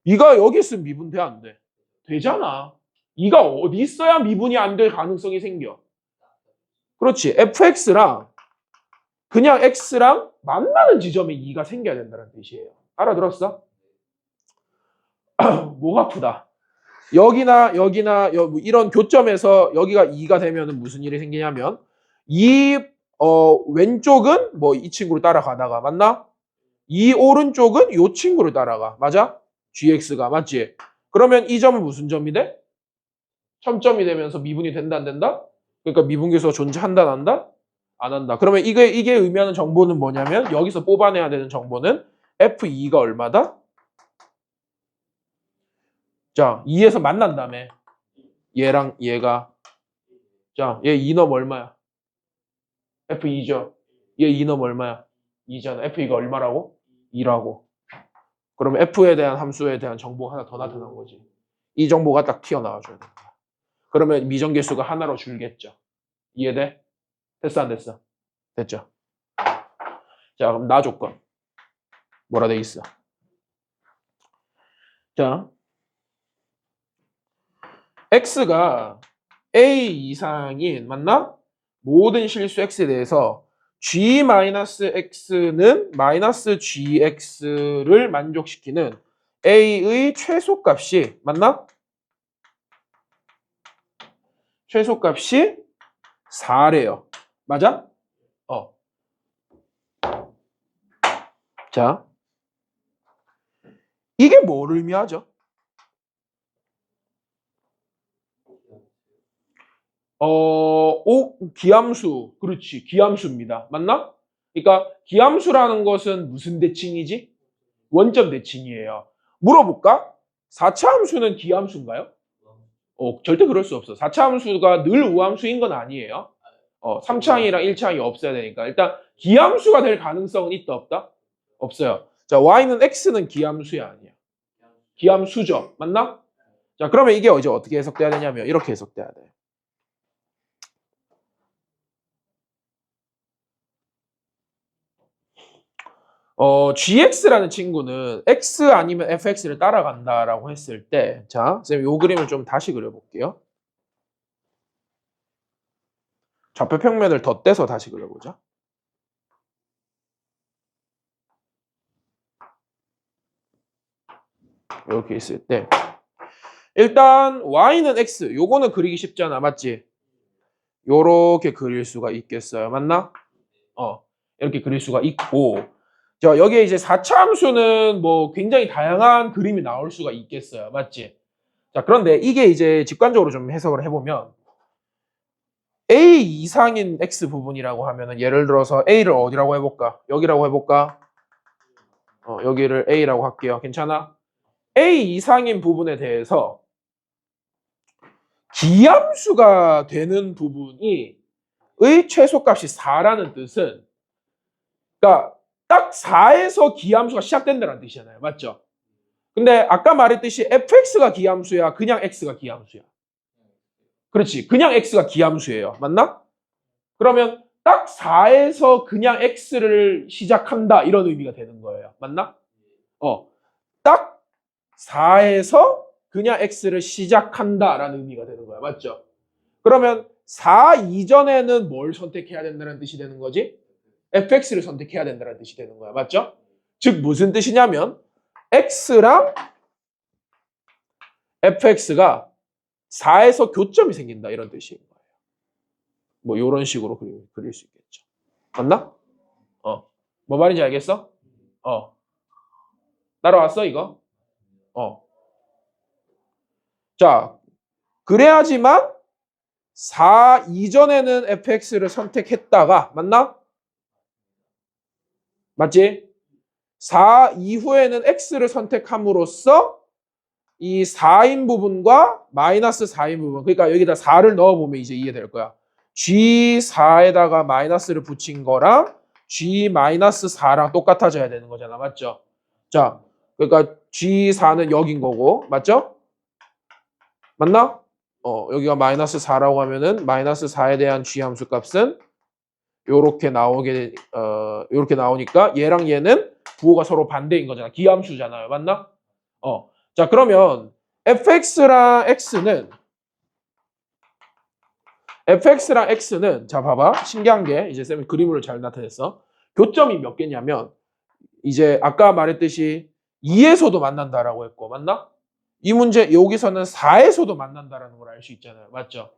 2가 여기 있으면 미분 돼, 안 돼? 되잖아. 2가 어디 있어야 미분이 안 될 가능성이 생겨? 그렇지. fx랑 그냥 x랑 만나는 지점에 2가 생겨야 된다는 뜻이에요. 알아들었어? 목 아프다. 여기나 뭐 이런 교점에서 여기가 2가 되면은 무슨 일이 생기냐면 이 왼쪽은 뭐 이 친구를 따라가다가 맞나? 이 오른쪽은 이 친구를 따라가. 맞아? gx가 맞지? 그러면 이 점은 무슨 점이 돼? 첨점이 되면서 미분이 된다 안 된다? 그러니까 미분계수가 존재한다 안 한다? 안 한다. 그러면 이게 의미하는 정보는 뭐냐면 여기서 뽑아내야 되는 정보는 f2가 얼마다? 자, 2에서 만난 다음에 얘랑 얘가 자, 얘 2넘 얼마야? f2죠. 얘 2넘 얼마야? 2잖아. f2가 얼마라고? 2라고. 그러면 f에 대한 함수에 대한 정보가 하나 더 나타난 거지. 이 정보가 딱 튀어나와줘야 돼. 그러면 미정계수가 하나로 줄겠죠. 이해돼? 됐어 안 됐어? 됐죠? 자, 그럼 나 조건 뭐라 돼 있어? 자, x가 a 이상인 맞나? 모든 실수 x에 대해서 g-x는 마이너스 gx를 만족시키는 a의 최소값이 맞나? 최소값이 4래요. 맞아? 자, 이게 뭘 의미하죠? 기함수. 그렇지. 기함수입니다. 맞나? 그러니까 기함수라는 것은 무슨 대칭이지? 원점 대칭이에요. 물어볼까? 4차 함수는 기함수인가요? 절대 그럴 수 없어. 4차 함수가 늘 우함수인 건 아니에요. 3차항이랑 1차항이 없어야 되니까. 일단 기함수가 될 가능성은 있다 없다? 없어요. 자, y는 x는 기함수야 아니야. 기함수죠. 맞나? 자, 그러면 이게 이제 어떻게 해석돼야 되냐면 이렇게 해석돼야 돼. gx라는 친구는 x 아니면 fx를 따라간다라고 했을 때, 자, 선생님 요 그림을 좀 다시 그려볼게요. 좌표 평면을 덧대서 다시 그려보자. 이렇게 있을 때, 일단 y는 x, 요거는 그리기 쉽잖아, 맞지? 요렇게 그릴 수가 있겠어요, 맞나? 이렇게 그릴 수가 있고. 자, 여기에 이제 4차 함수는 뭐 굉장히 다양한 그림이 나올 수가 있겠어요. 맞지? 자, 그런데 이게 이제 직관적으로 좀 해석을 해보면 A 이상인 X 부분이라고 하면은 예를 들어서 A를 어디라고 해볼까? 여기라고 해볼까? 여기를 A라고 할게요. 괜찮아? A 이상인 부분에 대해서 기함수가 되는 부분이 의 최소값이 4라는 뜻은 그러니까 딱 4에서 기함수가 시작된다는 뜻이잖아요. 맞죠? 근데 아까 말했듯이 fx가 기함수야, 그냥 x가 기함수야. 그렇지. 그냥 x가 기함수예요. 맞나? 그러면 딱 4에서 그냥 x를 시작한다 이런 의미가 되는 거예요. 맞나? 딱 4에서 그냥 x를 시작한다라는 의미가 되는 거야. 맞죠? 그러면 4 이전에는 뭘 선택해야 된다는 뜻이 되는 거지? fx를 선택해야 된다는 뜻이 되는 거야. 맞죠? 즉 무슨 뜻이냐면 x랑 fx가 4에서 교점이 생긴다 이런 뜻인 거예요. 뭐 이런 식으로 그릴 수 있겠죠. 맞나? 뭐 말인지 알겠어? 따라왔어 이거? 자, 그래야지만 4 이전에는 fx를 선택했다가 맞나? 맞지? 4 이후에는 x를 선택함으로써 이 4인 부분과 마이너스 4인 부분 그러니까 여기다 4를 넣어보면 이제 이해될 거야. G4에다가 마이너스를 붙인 거랑 G-4랑 똑같아져야 되는 거잖아. 맞죠? 자, 그러니까 G4는 여긴 거고 맞죠? 맞나? 여기가 마이너스 4라고 하면은 마이너스 4에 대한 G 함수 값은 요렇게 요렇게 나오니까 얘랑 얘는 부호가 서로 반대인 거잖아. 기함수잖아요. 맞나? 자, 그러면 fx랑 x는 자, 봐봐. 신기한 게 이제 쌤이 그림으로 잘 나타냈어. 교점이 몇 개냐면 이제 아까 말했듯이 2에서도 만난다라고 했고 맞나? 이 문제 여기서는 4에서도 만난다라는 걸 알 수 있잖아요. 맞죠?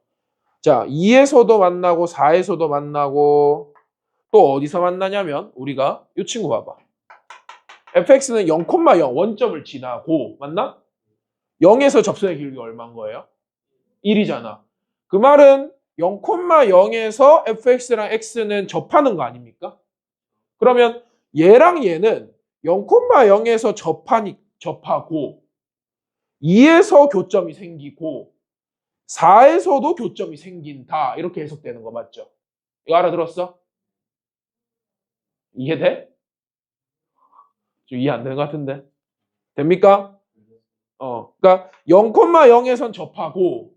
자, 2에서도 만나고 4에서도 만나고 또 어디서 만나냐면 우리가 이 친구 봐봐. fx는 0,0 원점을 지나고 맞나? 0에서 접선의 길이가 얼마인 거예요? 1이잖아. 그 말은 0,0에서 fx랑 x는 접하는 거 아닙니까? 그러면 얘랑 얘는 0,0에서 접하고 2에서 교점이 생기고 4에서도 교점이 생긴다. 이렇게 해석되는 거 맞죠? 이거 알아들었어? 이해돼? 좀 이해 안 되는 것 같은데. 됩니까? 그러니까 0,0에선 접하고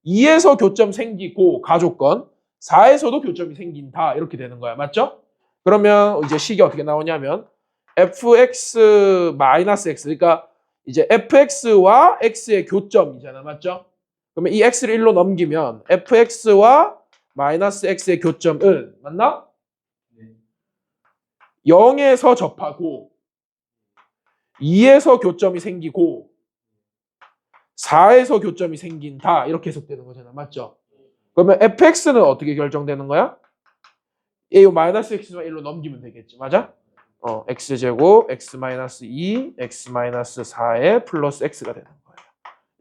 2에서 교점 생기고 가조건 4에서도 교점이 생긴다. 이렇게 되는 거야. 맞죠? 그러면 이제 식이 어떻게 나오냐면 fx-x 그러니까 이제 fx와 x의 교점이잖아. 맞죠? 그러면 이 x를 1로 넘기면 fx와 마이너스 x의 교점은 맞나? 0에서 접하고 2에서 교점이 생기고 4에서 교점이 생긴다. 이렇게 해석되는 거잖아. 맞죠? 그러면 fx는 어떻게 결정되는 거야? 이 마이너스 x만 1로 넘기면 되겠지. 맞아? x제곱 x-2 x-4에 플러스 x가 되는 거예요.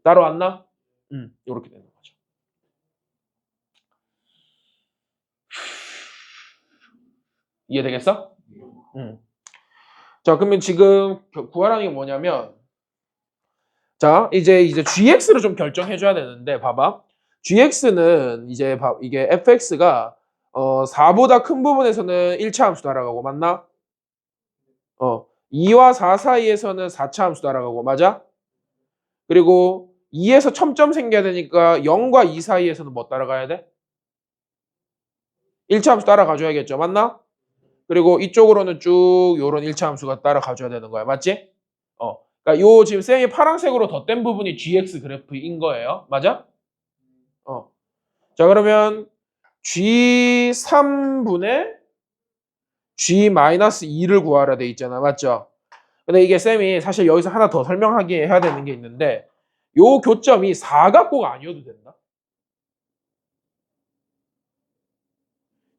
따라왔나? 이렇게 되는 거죠. 이해되겠어? 자, 그러면 지금 구하라는 게 뭐냐면 자, 이제 gx를 좀 결정해 줘야 되는데 봐봐. gx는 이제 이게 fx가 4보다 큰 부분에서는 1차 함수 따라가고 맞나? 2와 4 사이에서는 4차 함수 따라가고 맞아? 그리고 2에서 첨점 생겨야 되니까 0과 2 사이에서는 뭐 따라가야 돼? 1차 함수 따라가줘야겠죠. 맞나? 그리고 이쪽으로는 쭉 요런 1차 함수가 따라가줘야 되는 거야. 맞지? 그러니까 요 지금 쌤이 파란색으로 덧댄 부분이 gx 그래프인 거예요. 맞아? 자, 그러면 g3분의 g-2를 구하라 돼 있잖아. 맞죠? 근데 이게 쌤이 사실 여기서 하나 더 설명하게 해야 되는 게 있는데 요 교점이 4각고가 아니어도 된다.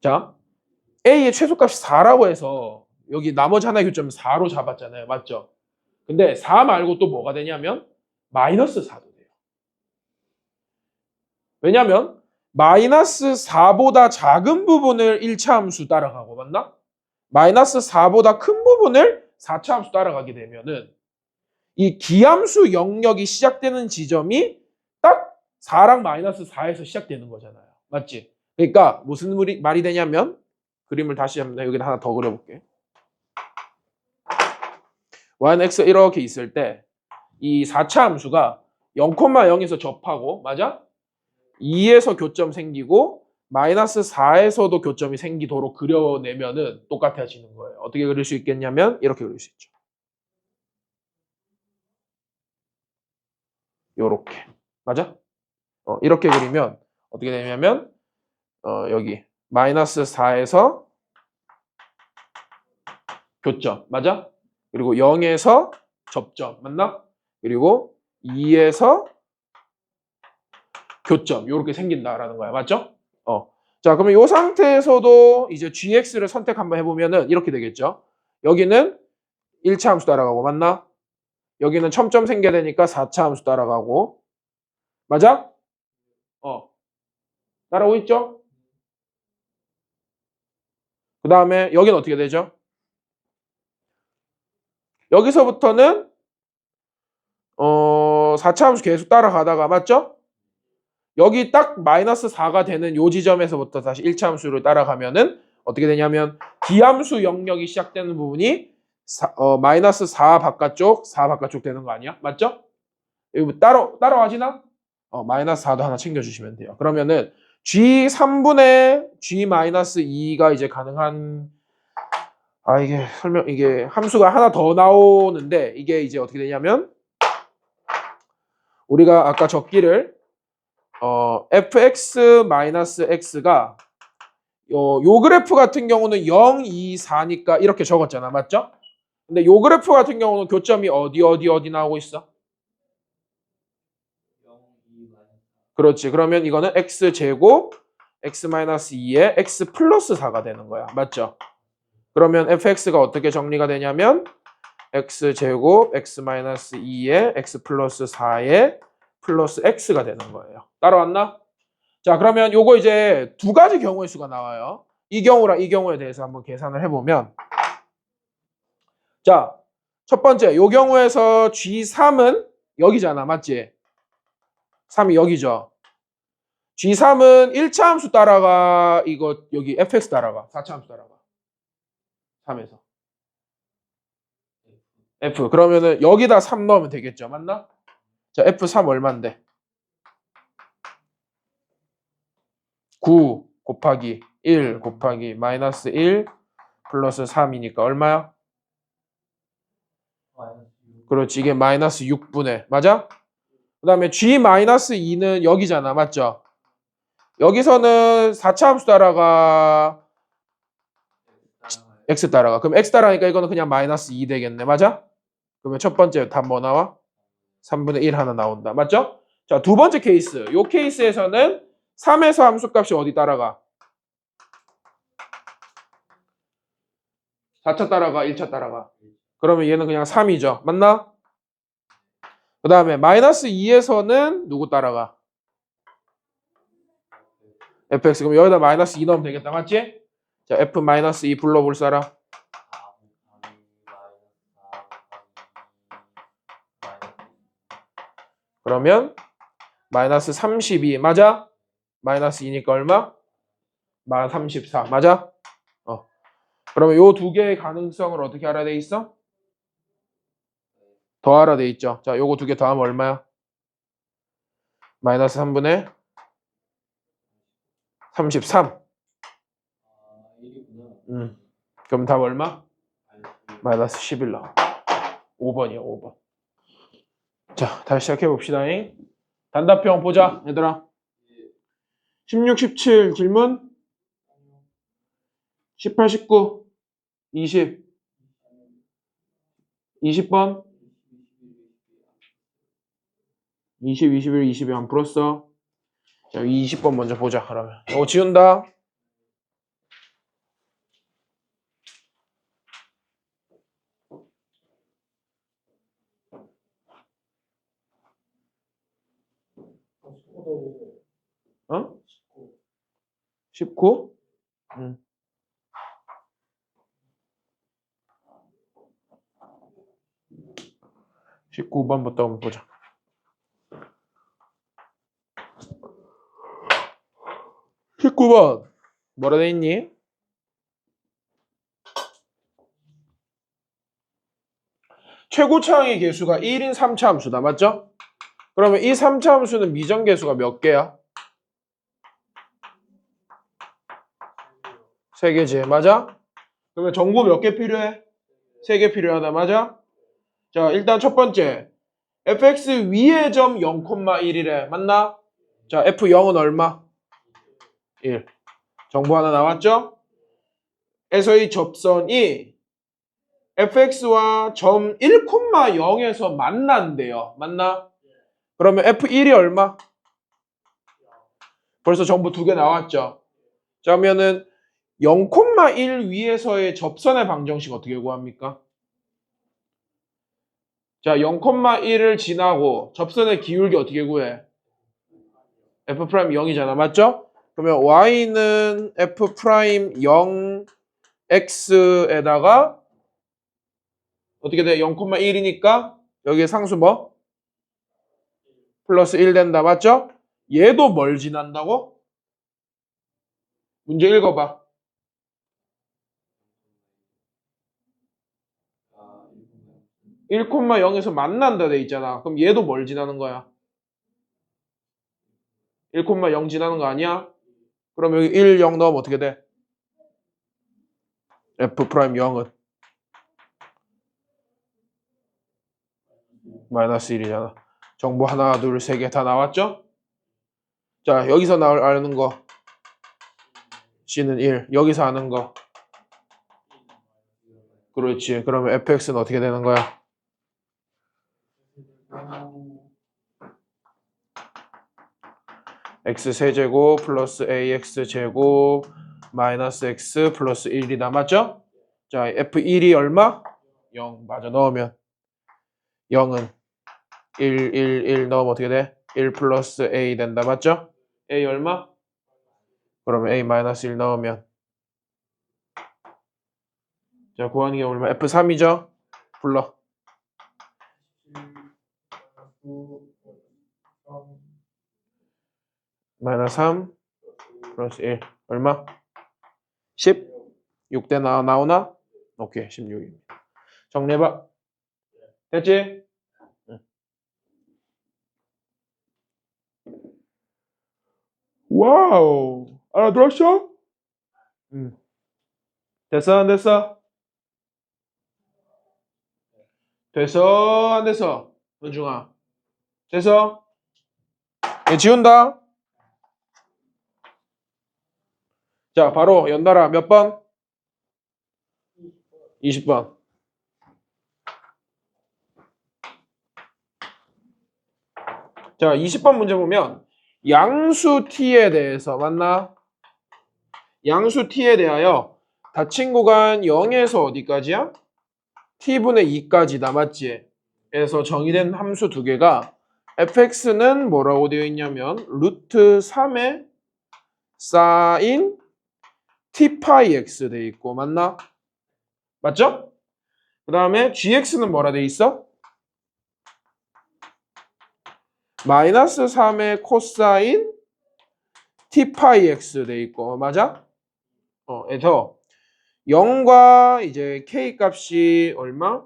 자, A의 최소값이 4라고 해서 여기 나머지 하나의 교점은 4로 잡았잖아요. 맞죠? 근데 4 말고 또 뭐가 되냐면 마이너스 4도 돼요. 왜냐면 마이너스 4보다 작은 부분을 1차 함수 따라가고 맞나? 마이너스 4보다 큰 부분을 4차 함수 따라가게 되면은 이 기함수 영역이 시작되는 지점이 딱 4랑 마이너스 4에서 시작되는 거잖아요. 맞지? 그러니까 무슨 말이 되냐면 그림을 다시 한번 여기다 하나 더 그려볼게. y는 x 이렇게 있을 때 이 4차 함수가 0,0에서 접하고 맞아? 2에서 교점 생기고 마이너스 4에서도 교점이 생기도록 그려내면은 똑같아지는 거예요. 어떻게 그릴 수 있겠냐면 이렇게 그릴 수 있죠. 요렇게. 맞아? 이렇게 그리면 어떻게 되냐면 여기 마이너스 4에서 교점. 맞아? 그리고 0에서 접점. 맞나? 그리고 2에서 교점. 요렇게 생긴다라는 거야. 맞죠? 자, 그러면 이 상태에서도 이제 gx를 선택 한번 해보면은 이렇게 되겠죠. 여기는 1차 함수 따라가고 맞나? 여기는 첨점 생겨야 되니까 4차 함수 따라가고 맞아? 따라오고 있죠? 그 다음에 여기는 어떻게 되죠? 여기서부터는 4차 함수 계속 따라가다가 맞죠? 여기 딱 마이너스 4가 되는 요 지점에서부터 다시 1차 함수를 따라가면은 어떻게 되냐면 기함수 영역이 시작되는 부분이 마이너스 4 바깥쪽, 4 바깥쪽 되는 거 아니야? 맞죠? 이거 따라와지나? 마이너스 4도 하나 챙겨주시면 돼요. 그러면은 G 3분의 G 마이너스 2가 이제 가능한 이게 함수가 하나 더 나오는데 이게 이제 어떻게 되냐면 우리가 아까 적기를 fx-x가 요 그래프 같은 경우는 0, 2, 4니까 이렇게 적었잖아. 맞죠? 근데 요 그래프 같은 경우는 교점이 어디 나오고 있어? 0, 2, 그렇지. 그러면 이거는 x제곱 x-2에 x 플러스 4가 되는 거야. 맞죠? 그러면 fx가 어떻게 정리가 되냐면 x제곱 x-2에 x 플러스 4에 플러스 x가 되는 거예요. 따라왔나? 자, 그러면 요거 이제 두 가지 경우의 수가 나와요. 이 경우랑 이 경우에 대해서 한번 계산을 해보면 자, 첫 번째 요 경우에서 G3은 여기잖아. 맞지? 3이 여기죠. G3은 1차 함수 따라가 이거 여기 fx 따라가 4차 함수 따라가 3에서 f 그러면은 여기다 3 넣으면 되겠죠. 맞나? 자, f3 얼만데? 9 곱하기 1 곱하기 마이너스 1 플러스 3이니까 얼마야? 마이너스 6. 그렇지. 이게 마이너스 6분의 맞아? 그 다음에 G-2는 여기잖아. 맞죠? 여기서는 4차 함수 따라가 x 따라가. 그럼 x 따라가니까 이거는 그냥 마이너스 2 되겠네. 맞아? 그러면 첫 번째 답 뭐 나와? 3분의 1 하나 나온다. 맞죠? 자, 두 번째 케이스. 요 케이스에서는 3에서 함수값이 어디 따라가? 4차 따라가, 1차 따라가. 그러면 얘는 그냥 3이죠. 맞나? 그 다음에 마이너스 2에서는 누구 따라가? fx. 그럼 여기다 마이너스 2 넣으면 되겠다. 맞지? 자, f 마이너스 2 불러볼 사람. 4 곱하기 마이너스 그러면 마이너스 32 맞아? 마이너스 2니까 얼마? 마이너스 34 맞아? 그러면 요 두 개의 가능성을 어떻게 알아야 돼 있어? 더하라 돼 있죠. 자, 요거 두 개 더하면 얼마야? 마이너스 3분의 33. 1이구나. 그럼 답 얼마? 마이너스 11 나와. 5번이야, 5번. 자, 다시 시작해 봅시다. 단답형 보자, 얘들아. 16, 17 질문. 18, 19, 20. 20번. 20, 21, 22 안 풀었어. 자, 20번 먼저 보자, 그러면. 지운다. 어? 19? 19번부터 한번 보자. (19번) 뭐라 돼 있니? 최고차항의 개수가 1인 3차 함수다. 맞죠? 그러면 이 3차 함수는 미정계수가 몇 개야? 3개지. 맞아? 그러면 정보 몇 개 필요해? 3개 필요하다. 맞아? 자, 일단 첫 번째. fx 위의 점 0,1이래. 맞나? 자, f0은 얼마? 1. 정보 하나 나왔죠? 에서의 접선이 fx와 점 1,0에서 만난대요. 맞나? 그러면 f1이 얼마? 벌써 정보 2개 나왔죠? 자, 그러면은 0,1 위에서의 접선의 방정식 어떻게 구합니까? 자, 0,1을 지나고 접선의 기울기 어떻게 구해? f'0이잖아. 맞죠? 그러면 y는 f'0 x에다가 어떻게 돼? 0,1이니까 여기에 상수 뭐? 플러스 1 된다. 맞죠? 얘도 뭘 지난다고? 문제 읽어봐. 1,0에서 만난다 돼 있잖아. 그럼 얘도 뭘 지나는 거야? 1,0 지나는 거 아니야? 그럼 여기 1, 0 넣으면 어떻게 돼? f'0은 마이너스 1이잖아. 정보 하나, 둘, 세 개 다 나왔죠? 자, 여기서 아는 거 C는 1, 여기서 아는 거 그렇지. 그러면 fx는 어떻게 되는 거야? x 세제곱 플러스 ax 제곱 마이너스 x 플러스 1이다. 맞죠? 자, f1이 얼마? 0. 맞아. 넣으면 0은 1, 1, 1 넣으면 어떻게 돼? 1 플러스 a 된다. 맞죠? a 얼마? 그러면 a 마이너스 1 넣으면 자, 구하는 게 얼마? f3이죠? 불러. 마이너스 3 플러스 1 얼마? 10? 6대 나오나? 오케이, 16입니다. 정리해봐. 됐지? 응. 와우, 알아들었어? 응. 됐어, 안 됐어? 됐어, 안 됐어? 은중아. 됐어? 얘 지운다. 자, 바로 연달아 몇 번? 20번. 자, 20번 문제 보면 양수 t에 대해서 맞나? 양수 t에 대하여 닫힌 구간 0에서 어디까지야? t분의 2까지다. 맞지? 그래서 정의된 함수 두 개가 fx는 뭐라고 되어 있냐면 루트 3의 사인 t파이 x 되어 있고 맞나? 맞죠? 그 다음에 gx는 뭐라 되어 있어? 마이너스 3의 코사인 t파이 x 되어 있고 맞아? 그래서 0과 이제 k 값이 얼마?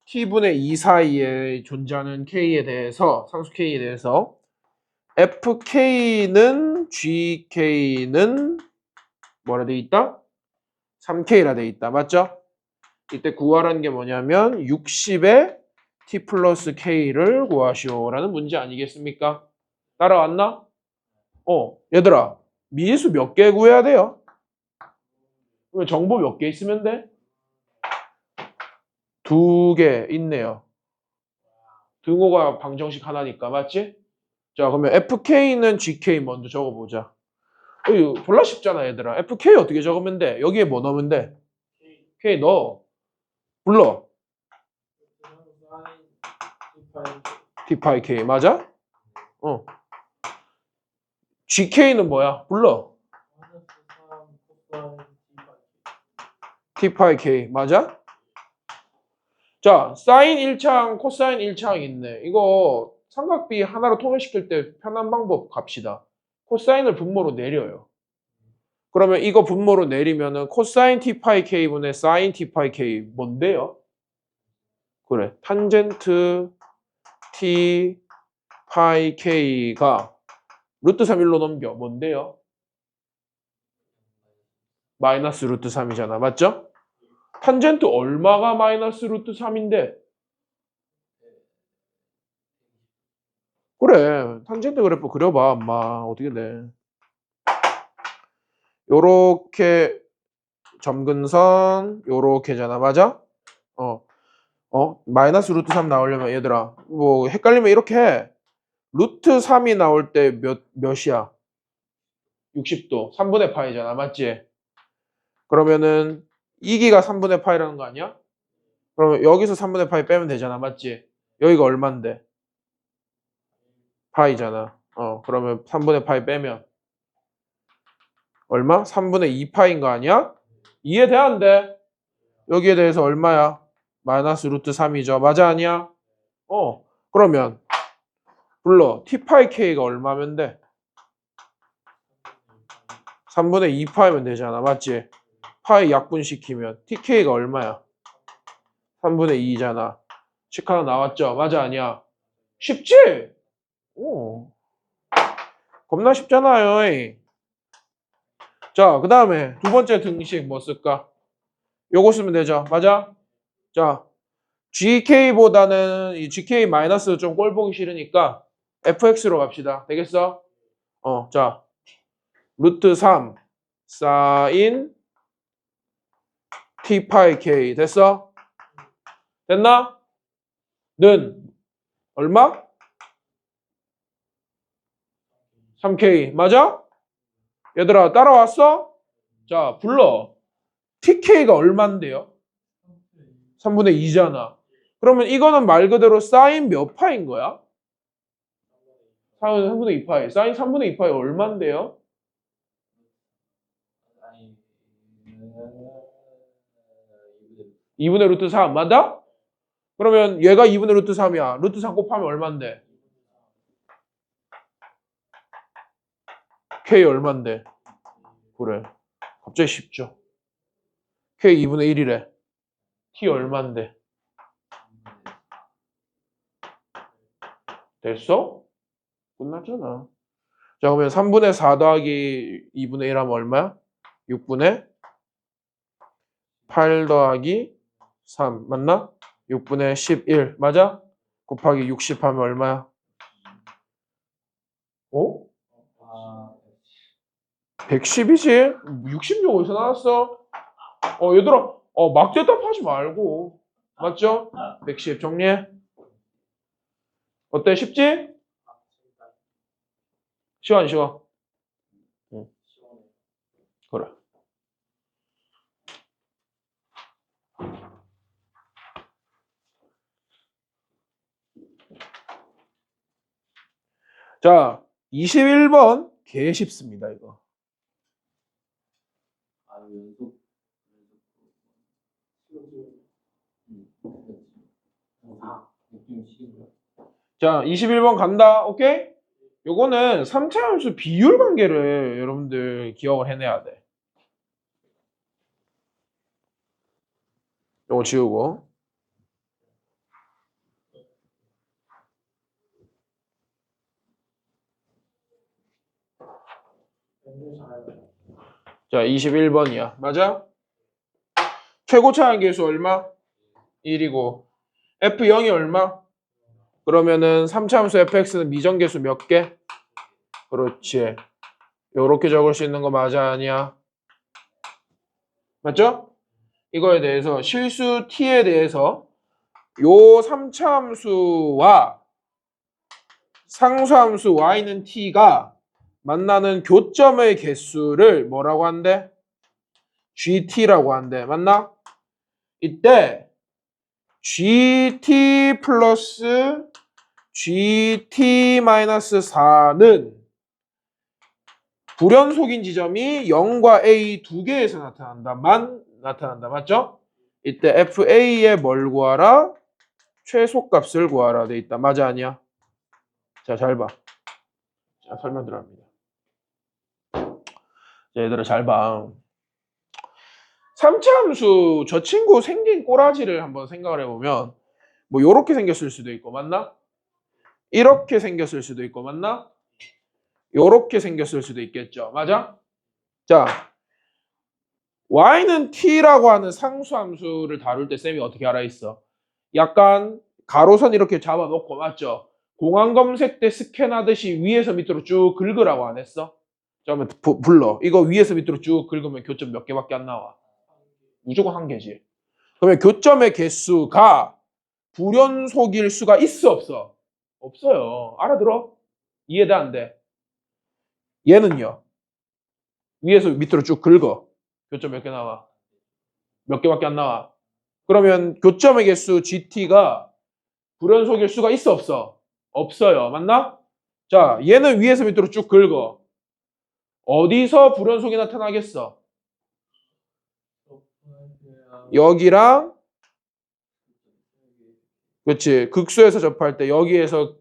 t분의 2 사이에 존재하는 k에 대해서 상수 k에 대해서 fk는 gk는 뭐라 돼 있다? 3k라 돼 있다. 맞죠? 이때 구하라는 게 뭐냐면 60에 t 플러스 k를 구하시오라는 문제 아니겠습니까? 따라왔나? 얘들아 미지수 몇 개 구해야 돼요? 정보 몇 개 있으면 돼? 2개 있네요. 등호가 방정식 하나니까 맞지? 자 그러면 fk는 gk 먼저 적어보자. 이거 졸라 쉽잖아 얘들아. fk 어떻게 적으면 돼? 여기에 뭐 넣으면 돼? k 넣어. 불러. t파이 k 맞아? GK는 뭐야? 불러. 마이너스 3 코사인 T 파이 K 맞아? 자, 사인 1창, 코사인 1창 있네. 이거 삼각비 하나로 통일시킬 때 편한 방법 갑시다. 코사인을 분모로 내려요. 그러면 이거 분모로 내리면은 코사인 T 파이 K분의 사인 T 파이 K 뭔데요? 그래, 탄젠트 T 파이 K가 루트 3 1로 넘겨. 뭔데요? 마이너스 루트 3이잖아. 맞죠? 탄젠트 얼마가 마이너스 루트 3인데? 그래. 탄젠트 그래프 그려봐. 엄마. 어떻게 돼? 요렇게 점근선 요렇게잖아. 맞아? 마이너스 루트 3 나오려면 얘들아 뭐 헷갈리면 이렇게 해. 루트 3이 나올 때 몇이야? 60도. 3분의 파이잖아. 맞지? 그러면은 2기가 3분의 파이라는 거 아니야? 그러면 여기서 3분의 파이 빼면 되잖아. 맞지? 여기가 얼만데? 파이잖아. 그러면 3분의 파이 빼면 얼마? 3분의 2파인 거 아니야? 이해돼 안 돼? 여기에 대해서 얼마야? 마이너스 루트 3이죠. 맞아 아니야? 그러면 불러. T파이 K가 얼마면 돼? 3분의 2파이면 되잖아. 맞지? 파이 약분시키면 TK가 얼마야? 3분의 2잖아. 식 하나 나왔죠? 맞아 아니야? 쉽지? 오. 겁나 쉽잖아요. 자, 그 다음에 두 번째 등식 뭐 쓸까? 요거 쓰면 되죠. 맞아? 자, GK보다는 이 GK 마이너스 좀 꼴 보기 싫으니까 FX로 갑시다. 되겠어? 자, 루트 3 사인 T 파이 K 됐어? 됐나? 는 얼마? 3K 맞아? 얘들아 따라왔어? 자, 불러. TK가 얼만데요? 3분의 2잖아. 그러면 이거는 말 그대로 사인 몇 파인 거야? 사인 3분의 2파이. 사인 3분의 2파이 얼만데요? 아니 2분의 루트 3 맞아? 그러면 얘가 2분의 루트 3이야. 루트 3 곱하면 얼만데? K 얼만데? 그래. 갑자기 쉽죠. K 2분의 1이래. T 얼만데? 됐어? 끝났잖아. 자, 그러면 3분의 4 더하기 2분의 1 하면 얼마야? 6분의 8 더하기 3 맞나? 6분의 11 맞아? 곱하기 60 하면 얼마야? 110이지? 66 어디서 나왔어? 얘들아, 막 대답하지 말고. 맞죠? 110 정리해. 어때? 쉽지? 쉬워. 응. 그래. 자, 21번 개 쉽습니다, 이거. 연속 느낌 싫어. 자, 21번 간다. 오케이? 요거는 3차 함수 비율 관계를 여러분들 기억을 해내야 돼. 요거 지우고. 자, 21번이야. 맞아? 최고차항 계수 얼마? 1이고 F0이 얼마? 그러면은 3차 함수 fx는 미정계수 몇 개? 그렇지. 요렇게 적을 수 있는 거 맞아 아니야? 맞죠? 이거에 대해서 실수 t에 대해서 요 3차 함수와 상수 함수 y는 t가 만나는 교점의 개수를 뭐라고 한대? GT라고 한대. 맞나? 이때 GT 플러스 GT 마이너스 4는 불연속인 지점이 0과 A 두 개에서 나타난다만 나타난다. 맞죠? 이때 FA의 뭘 구하라? 최소값을 구하라 돼 있다. 맞아 아니야? 자, 잘 봐. 자, 설명 들어갑니다. 자, 얘들아 잘 봐. 3차 함수 저 친구 생긴 꼬라지를 한번 생각을 해보면 뭐 요렇게 생겼을 수도 있고 맞나? 이렇게 생겼을 수도 있고 맞나? 요렇게 생겼을 수도 있겠죠. 맞아? 자, y는 t라고 하는 상수함수를 다룰 때 쌤이 어떻게 알아 있어? 약간 가로선 이렇게 잡아놓고 맞죠? 공항 검색 때 스캔하듯이 위에서 밑으로 쭉 긁으라고 안 했어? 그러면 불러. 이거 위에서 밑으로 쭉 긁으면 교점 몇 개밖에 안 나와? 무조건 한 개지. 그러면 교점의 개수가 불연속일 수가 있어 없어? 없어요. 알아들어? 이해돼 안 돼? 얘는요. 위에서 밑으로 쭉 긁어. 교점 몇 개 나와? 몇 개밖에 안 나와. 그러면 교점의 개수 GT가 불연속일 수가 있어 없어? 없어요. 맞나? 자, 얘는 위에서 밑으로 쭉 긁어. 어디서 불연속이 나타나겠어? 여기랑 그렇지. 극소에서 접할 때 여기에서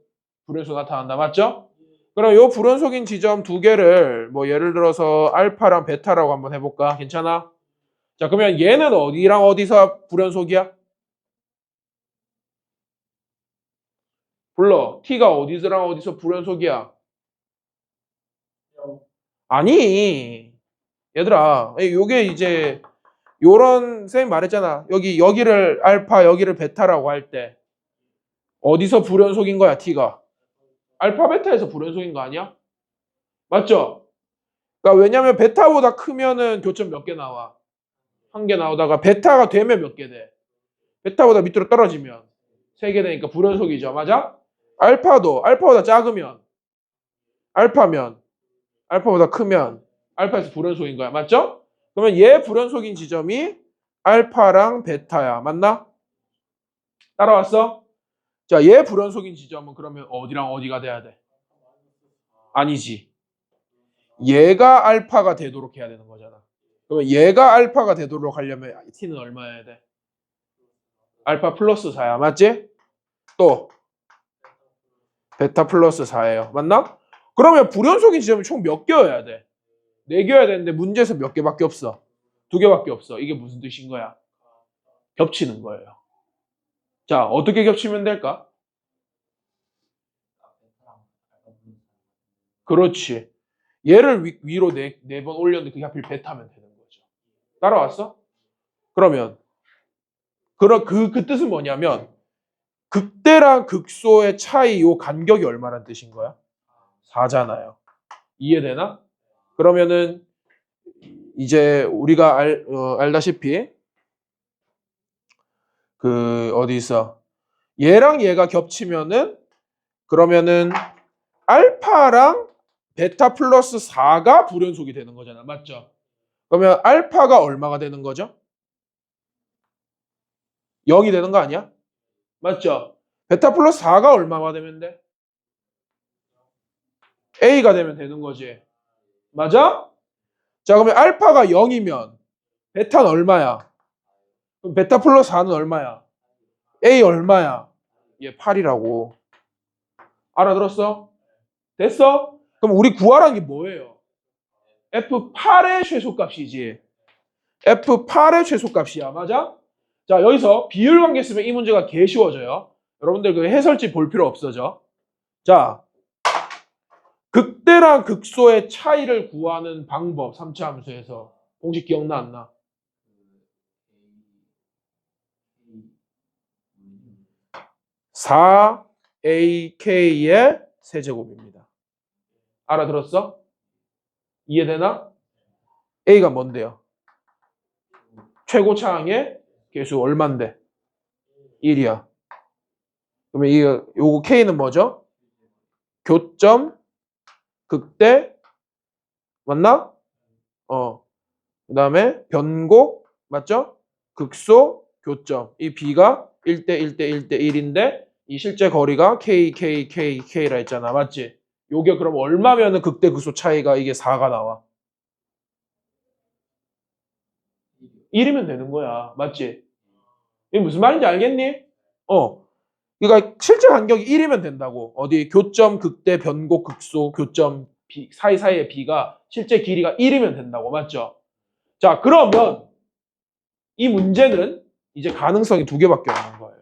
불연속 나타난다. 맞죠? 그럼 요 불연속인 지점 두 개를 뭐 예를 들어서 알파랑 베타라고 한번 해볼까? 괜찮아? 자, 그러면 얘는 어디랑 어디서 불연속이야? 불러. t가 어디서랑 어디서 불연속이야? 아니. 얘들아, 요게 이제 요런 쌤이 말했잖아. 여기를 알파, 여기를 베타라고 할 때 어디서 불연속인 거야, t가? 알파 베타에서 불연속인 거 아니야? 맞죠? 그러니까 왜냐면 베타보다 크면은 교점 몇 개 나와? 한 개 나오다가 베타가 되면 몇 개 돼? 베타보다 밑으로 떨어지면 세 개 되니까 불연속이죠. 맞아? 알파도 알파보다 작으면 알파면 알파보다 크면 알파에서 불연속인 거야. 맞죠? 그러면 얘 불연속인 지점이 알파랑 베타야. 맞나? 따라왔어? 자, 얘 불연속인 지점은 그러면 어디랑 어디가 돼야 돼? 아니지. 얘가 알파가 되도록 해야 되는 거잖아. 그러면 얘가 알파가 되도록 하려면 t는 얼마여야 돼? 알파 플러스 4야. 맞지? 또 베타 플러스 4예요. 맞나? 그러면 불연속인 지점이 총 몇 개여야 돼? 4개여야 되는데 문제에서 몇 개밖에 없어? 2개밖에 없어. 이게 무슨 뜻인 거야? 겹치는 거예요. 자, 어떻게 겹치면 될까? 그렇지. 얘를 위로 4번 올렸는데 그게 하필 베타면 되는 거죠. 따라왔어? 그러면 그 뜻은 뭐냐면 극대랑 극소의 차이 요 간격이 얼마란 뜻인 거야? 4잖아요. 이해되나? 그러면은 이제 우리가 알다시피 그 어디 있어? 얘랑 얘가 겹치면은 그러면은 알파랑 베타 플러스 4가 불연속이 되는 거잖아. 맞죠? 그러면 알파가 얼마가 되는 거죠? 0이 되는 거 아니야? 맞죠? 베타 플러스 4가 얼마가 되면 돼? A가 되면 되는 거지. 맞아? 자, 그러면 알파가 0이면 베타는 얼마야? 그럼 베타 플러스 4는 얼마야? A 얼마야? 얘 8이라고. 알아들었어? 됐어? 그럼 우리 구하라는 게 뭐예요? F8의 최소값이지. F8의 최소값이야. 맞아? 자, 여기서 비율 관계 쓰면 이 문제가 개 쉬워져요. 여러분들 그 해설지 볼 필요 없어져. 자, 극대랑 극소의 차이를 구하는 방법 3차 함수에서 공식 기억나 안 나? 4ak의 세제곱입니다. 알아들었어? 이해되나? a가 뭔데요? 최고차항의 개수 얼만데? 1이야. 그러면 요거 k는 뭐죠? 교점 극대 맞나? 그 다음에 변곡 맞죠? 극소 교점 이 b가 1대 1대 1대 1인데 이 실제 거리가 k k k k라 했잖아. 맞지? 요게 그럼 얼마면은 극대 극소 차이가 이게 4가 나와? 1이면 되는 거야. 맞지? 이게 무슨 말인지 알겠니? 그러니까 실제 간격이 1이면 된다고. 어디 교점 극대 변곡 극소 교점 B 사이사이의 B가 실제 길이가 1이면 된다고. 맞죠? 자, 그러면 이 문제는 이제 가능성이 2개밖에 없는 거예요.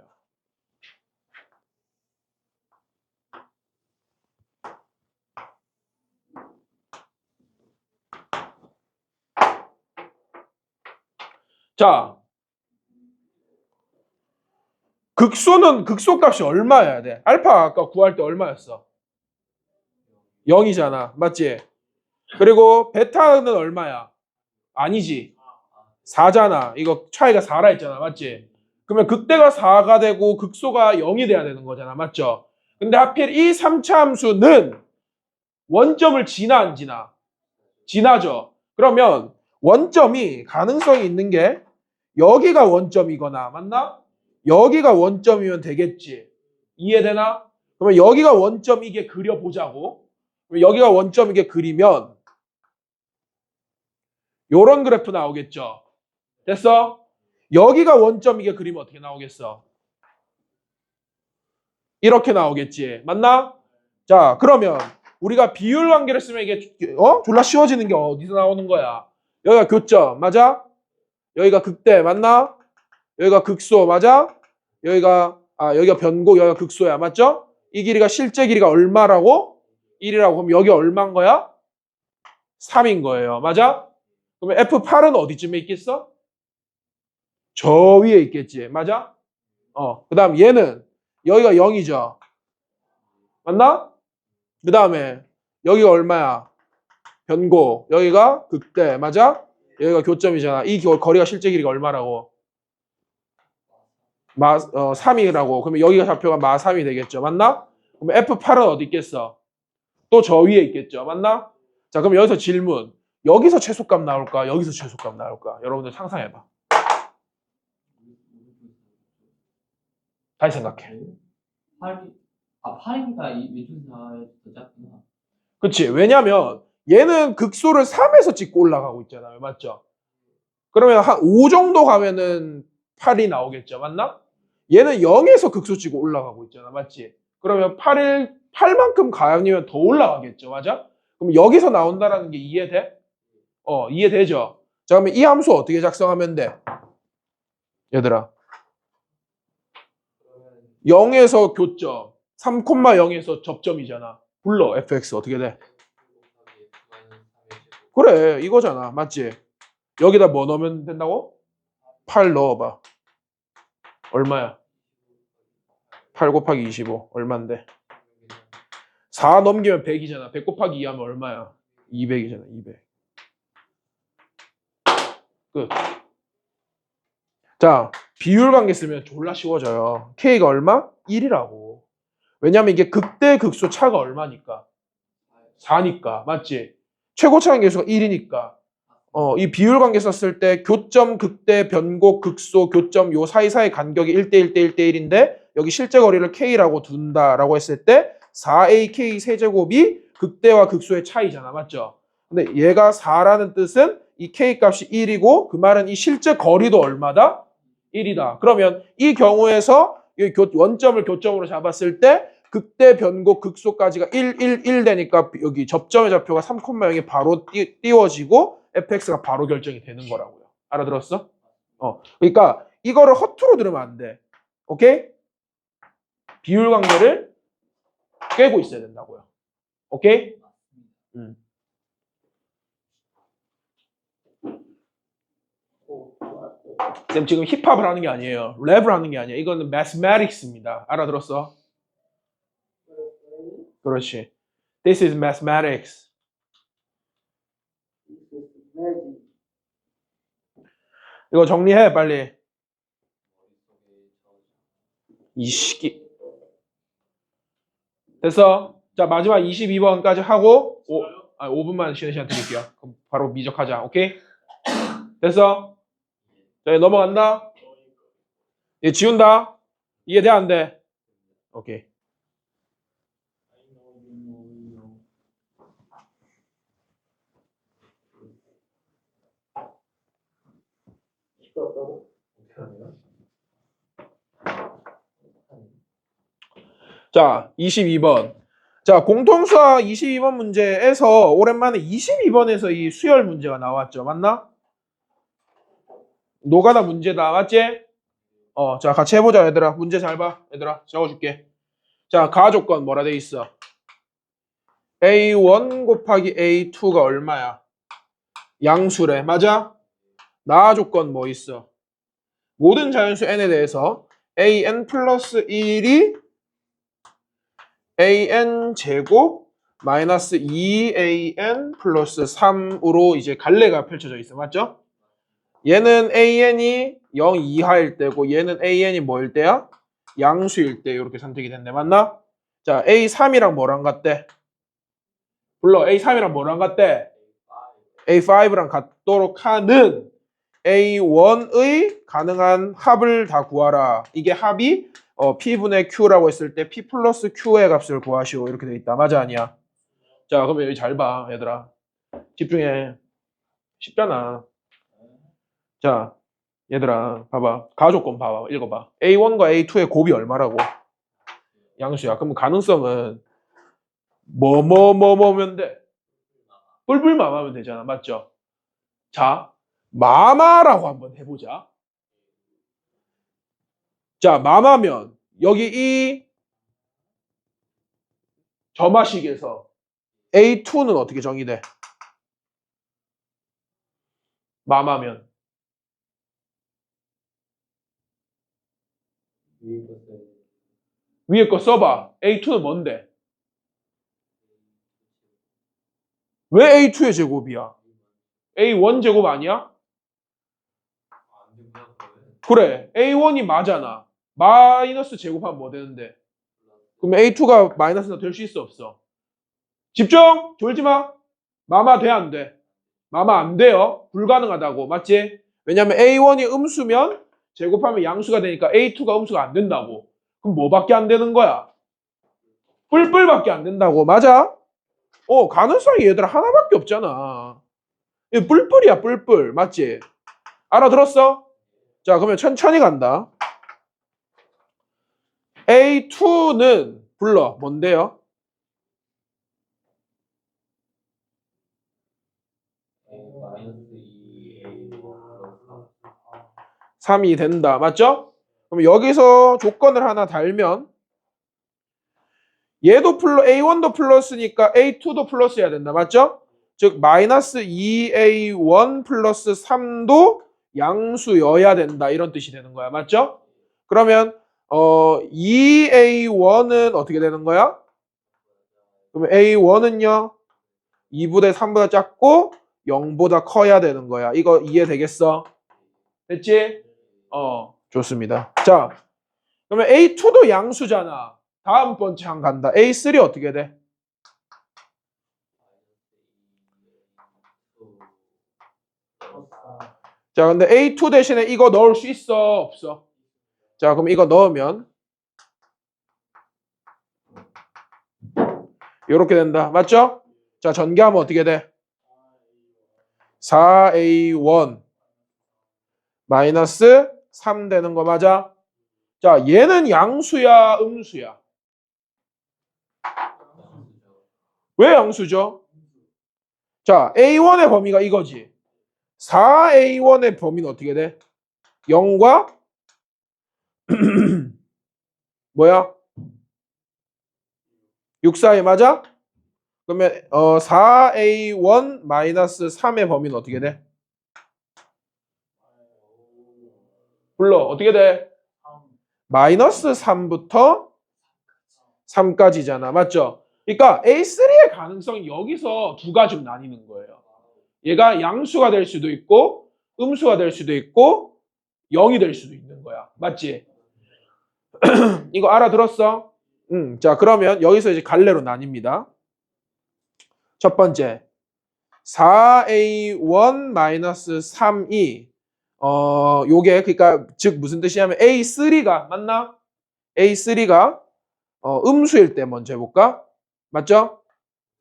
자, 극소는 극소값이 얼마여야 돼? 알파 아까 구할 때 얼마였어? 0이잖아. 맞지? 그리고 베타는 얼마야? 아니지. 4잖아. 이거 차이가 4라 했잖아. 맞지? 그러면 극대가 4가 되고 극소가 0이 돼야 되는 거잖아. 맞죠? 근데 하필 이 3차 함수는 원점을 지나 안 지나? 지나죠. 그러면 원점이 가능성이 있는 게 여기가 원점이거나 맞나? 여기가 원점이면 되겠지. 이해되나? 그러면 여기가 원점이게 그려보자고. 여기가 원점이게 그리면 요런 그래프 나오겠죠. 됐어? 여기가 원점이게 그리면 어떻게 나오겠어? 이렇게 나오겠지. 맞나? 자, 그러면 우리가 비율 관계를 쓰면 이게 졸라 쉬워지는 게 어디서 나오는 거야? 여기가 교점, 맞아? 여기가 극대, 맞나? 여기가 극소, 맞아? 여기가 변곡, 여기가 극소야, 맞죠? 이 길이가 실제 길이가 얼마라고? 1이라고. 그럼 여기 얼마인 거야? 3인 거예요. 맞아? 그러면 F8은 어디쯤에 있겠어? 저 위에 있겠지. 맞아? 그 다음 얘는 여기가 0이죠. 맞나? 그 다음에 여기가 얼마야? 변곡. 여기가 극대. 맞아? 여기가 교점이잖아. 이 거리가 실제 길이가 얼마라고? 3이라고. 그러면 여기가 좌표가 마 3이 되겠죠. 맞나? 그러면 F8은 어디 있겠어? 또 저 위에 있겠죠. 맞나? 자, 그럼 여기서 질문. 여기서 최소값 나올까? 여기서 최소값 나올까? 여러분들 상상해봐. 다시 생각해. 8이니까 이 외주사에 더 작구나. 그치? 왜냐면 얘는 극소를 3에서 찍고 올라가고 있잖아요. 맞죠? 그러면 한 5 정도 가면은 8이 나오겠죠. 맞나? 얘는 0에서 극소 찍고 올라가고 있잖아. 맞지? 그러면 8만큼 가면 더 올라가겠죠. 맞아? 그럼 여기서 나온다라는 게 이해돼? 이해되죠? 자, 그러면 이 함수 어떻게 작성하면 돼? 얘들아. 0에서 교점, 3,0에서 접점이잖아. 불러, fx 어떻게 돼? 그래, 이거잖아. 맞지? 여기다 뭐 넣으면 된다고? 8 넣어봐. 얼마야? 8 곱하기 25. 얼만데? 4 넘기면 100이잖아. 100 곱하기 2 하면 얼마야? 200이잖아. 200. 끝. 자, 비율 관계 쓰면 졸라 쉬워져요. K가 얼마? 1이라고. 왜냐면 이게 극대 극소 차가 얼마니까? 4니까. 맞지? 최고차의 계수가 1이니까. 이 비율 관계 썼을 때 교점, 극대, 변곡, 극소, 교점 요 사이사이 간격이 1대1 대 1대1인데 여기 실제 거리를 K라고 둔다라고 했을 때 4AK 세제곱이 극대와 극소의 차이잖아. 맞죠? 근데 얘가 4라는 뜻은 이 K 값이 1이고 그 말은 이 실제 거리도 얼마다? 1이다. 그러면 이 경우에서 이 원점을 교점으로 잡았을 때 극대, 변곡, 극소까지가 1, 1, 1 되니까 여기 접점의 좌표가 3,0이 바로 띄워지고 fx가 바로 결정이 되는 거라고요. 알아들었어? 그러니까 이거를 허투루 들으면 안 돼. 오케이? 비율 관계를 꿰고 있어야 된다고요. 오케이? 쌤 지금 힙합을 하는 게 아니에요. 랩을 하는 게 아니에요. 이거는 mathematics입니다. 알아들었어? 그렇지. This is mathematics. 이거 정리해 빨리. 이 시기. 됐어? 자 마지막 22번까지 하고 5분만 쉬는 시간 드릴게요. 그럼 바로 미적하자. 오케이? 됐어? 자 이제 넘어간다. 얘 지운다. 이해돼 안 돼? 오케이. 시끄럽다고? 어떻게 하냐? 자, 22번. 자, 공통수학 22번 문제에서 오랜만에 22번에서 이 수열 문제가 나왔죠. 맞나? 노가다 문제다. 맞지? 자, 같이 해보자, 얘들아. 문제 잘 봐. 얘들아, 적어줄게. 자, 가조건 뭐라 돼 있어? A1 곱하기 A2가 얼마야? 양수래. 맞아? 나 조건 뭐 있어? 모든 자연수 n에 대해서 an 플러스 1이 an 제곱 마이너스 2an 플러스 3으로 이제 갈래가 펼쳐져 있어. 맞죠? 얘는 an이 0 이하일 때고 얘는 an이 뭐일 때야? 양수일 때 이렇게 선택이 됐네. 맞나? 자, a3이랑 뭐랑 같대? 불러. a3이랑 뭐랑 같대? a5랑 같도록 하는 a1의 가능한 합을 다 구하라. 이게 합이 P분의 Q라고 했을 때 P 플러스 Q의 값을 구하시오. 이렇게 돼 있다. 맞아 아니야? 자, 그러면 여기 잘 봐. 얘들아. 집중해. 쉽잖아. 자, 얘들아. 봐봐. 가조건 봐봐. 읽어봐. A1과 A2의 곱이 얼마라고? 양수야. 그럼 가능성은 뭐면 돼? 뿔뿔마마면 되잖아. 맞죠? 자, 마마라고 한번 해보자. 자, 마마면 여기 이 점화식에서 A2는 어떻게 정의돼? 마마면 위에 거 써야 돼. 위에 거 써봐. A2는 뭔데? 왜 A2의 제곱이야? A1 제곱 아니야? 안 된다, 그러면. 그래. A1이 마잖아. 마이너스 제곱하면 뭐 되는데? 그럼 A2가 마이너스가 될 수 있어 없어? 집중! 졸지 마. 마마 돼 안 돼? 마마 안 돼요. 불가능하다고. 맞지? 왜냐면 A1이 음수면 제곱하면 양수가 되니까 A2가 음수가 안 된다고. 그럼 뭐밖에 안 되는 거야? 뿔뿔밖에 안 된다고. 맞아? 가능성이 얘들아 하나밖에 없잖아. 이거 뿔뿔이야, 뿔뿔. 맞지? 알아들었어? 자, 그러면 천천히 간다. A2는 불러. 뭔데요? 마이너스 2A 플러스 3이 된다. 맞죠? 그럼 여기서 조건을 하나 달면 얘도 A1도 플러스니까 A2도 플러스여야 된다. 맞죠? 즉 마이너스 2A1 플러스 3도 양수여야 된다. 이런 뜻이 되는 거야. 맞죠? 그러면 2A1은 어떻게 되는 거야? 그러면 A1은요 2보다 3보다 작고 0보다 커야 되는 거야. 이거 이해되겠어? 됐지? 좋습니다. 자, 그러면 A2도 양수잖아. 다음 번째 한 간다. A3 어떻게 돼? 자, 근데 A2 대신에 이거 넣을 수 있어? 없어? 자, 그럼 이거 넣으면 이렇게 된다. 맞죠? 자, 전개하면 어떻게 돼? 4A1 마이너스 3 되는 거 맞아? 자, 얘는 양수야, 음수야? 왜 양수죠? 자, A1의 범위가 이거지. 4A1의 범위는 어떻게 돼? 0과 뭐야? 6 사이 맞아? 그러면 4A1 마이너스 3의 범위는 어떻게 돼? 불러. 어떻게 돼? 마이너스 3부터 3까지잖아. 맞죠? 그러니까 A3의 가능성이 여기서 두 가지로 나뉘는 거예요. 얘가 양수가 될 수도 있고 음수가 될 수도 있고 0이 될 수도 있는 거야. 맞지? 이거 알아들었어? 자, 그러면 여기서 이제 갈래로 나뉩니다. 첫 번째 4A1-3이 요게 그러니까 즉 무슨 뜻이냐면 A3가 맞나? A3가 음수일 때 먼저 해볼까? 맞죠?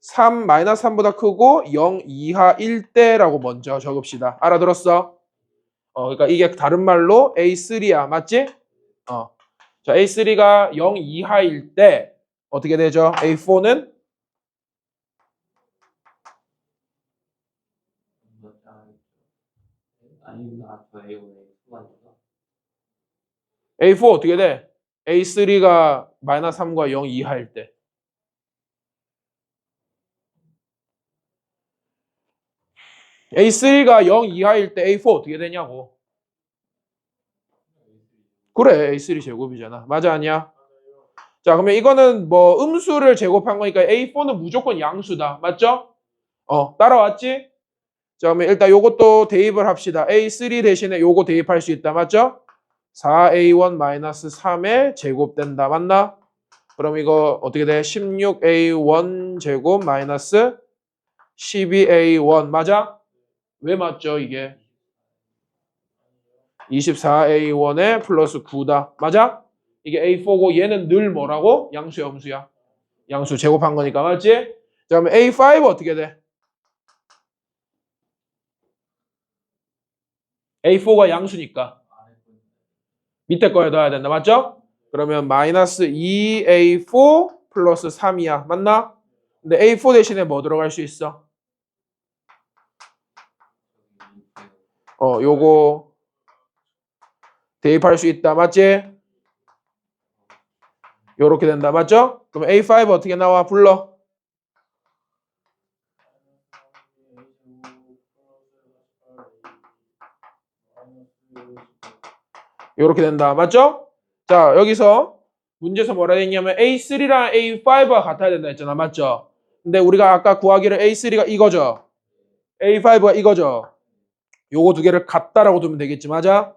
3 3보다 크고 0 이하일 때라고 먼저 적읍시다. 알아들었어? 그러니까 이게 다른 말로 A3야. 맞지? 자, A3가 0 이하일 때 어떻게 되죠? A4는 아니구나. 저 A5에 수반이구나. A4 어떻게 돼? A3가 마이너스 3과 0 이하일 때. A3가 0 이하일 때 A4 어떻게 되냐고. 그래, A3 제곱이잖아. 맞아, 아니야? 자, 그러면 이거는 뭐 음수를 제곱한 거니까 A4는 무조건 양수다. 맞죠? 따라왔지? 자, 그러면 일단 요것도 대입을 합시다. A3 대신에 요거 대입할 수 있다. 맞죠? 4A1-3의 제곱된다. 맞나? 그럼 이거 어떻게 돼? 16A1 제곱 마이너스 12A1. 맞아? 왜 맞죠, 이게? 24A1에 플러스 9다. 맞아? 이게 A4고 얘는 늘 뭐라고? 양수야, 음수야? 양수 제곱한 거니까. 맞지? 자, 그러면 A5 어떻게 돼? A4가 양수니까 밑에 거에 넣어야 된다. 맞죠? 그러면 마이너스 2A4 플러스 3이야. 맞나? 근데 A4 대신에 뭐 들어갈 수 있어? 요거 대입할 수 있다. 맞지? 요렇게 된다. 맞죠? 그럼 A5 어떻게 나와? 불러. 요렇게 된다. 맞죠? 자, 여기서 문제에서 뭐라 했냐면 A3랑 A5가 같아야 된다 했잖아. 맞죠? 근데 우리가 아까 구하기를 A3가 이거죠. A5가 이거죠. 요거 두 개를 같다라고 두면 되겠지. 맞아?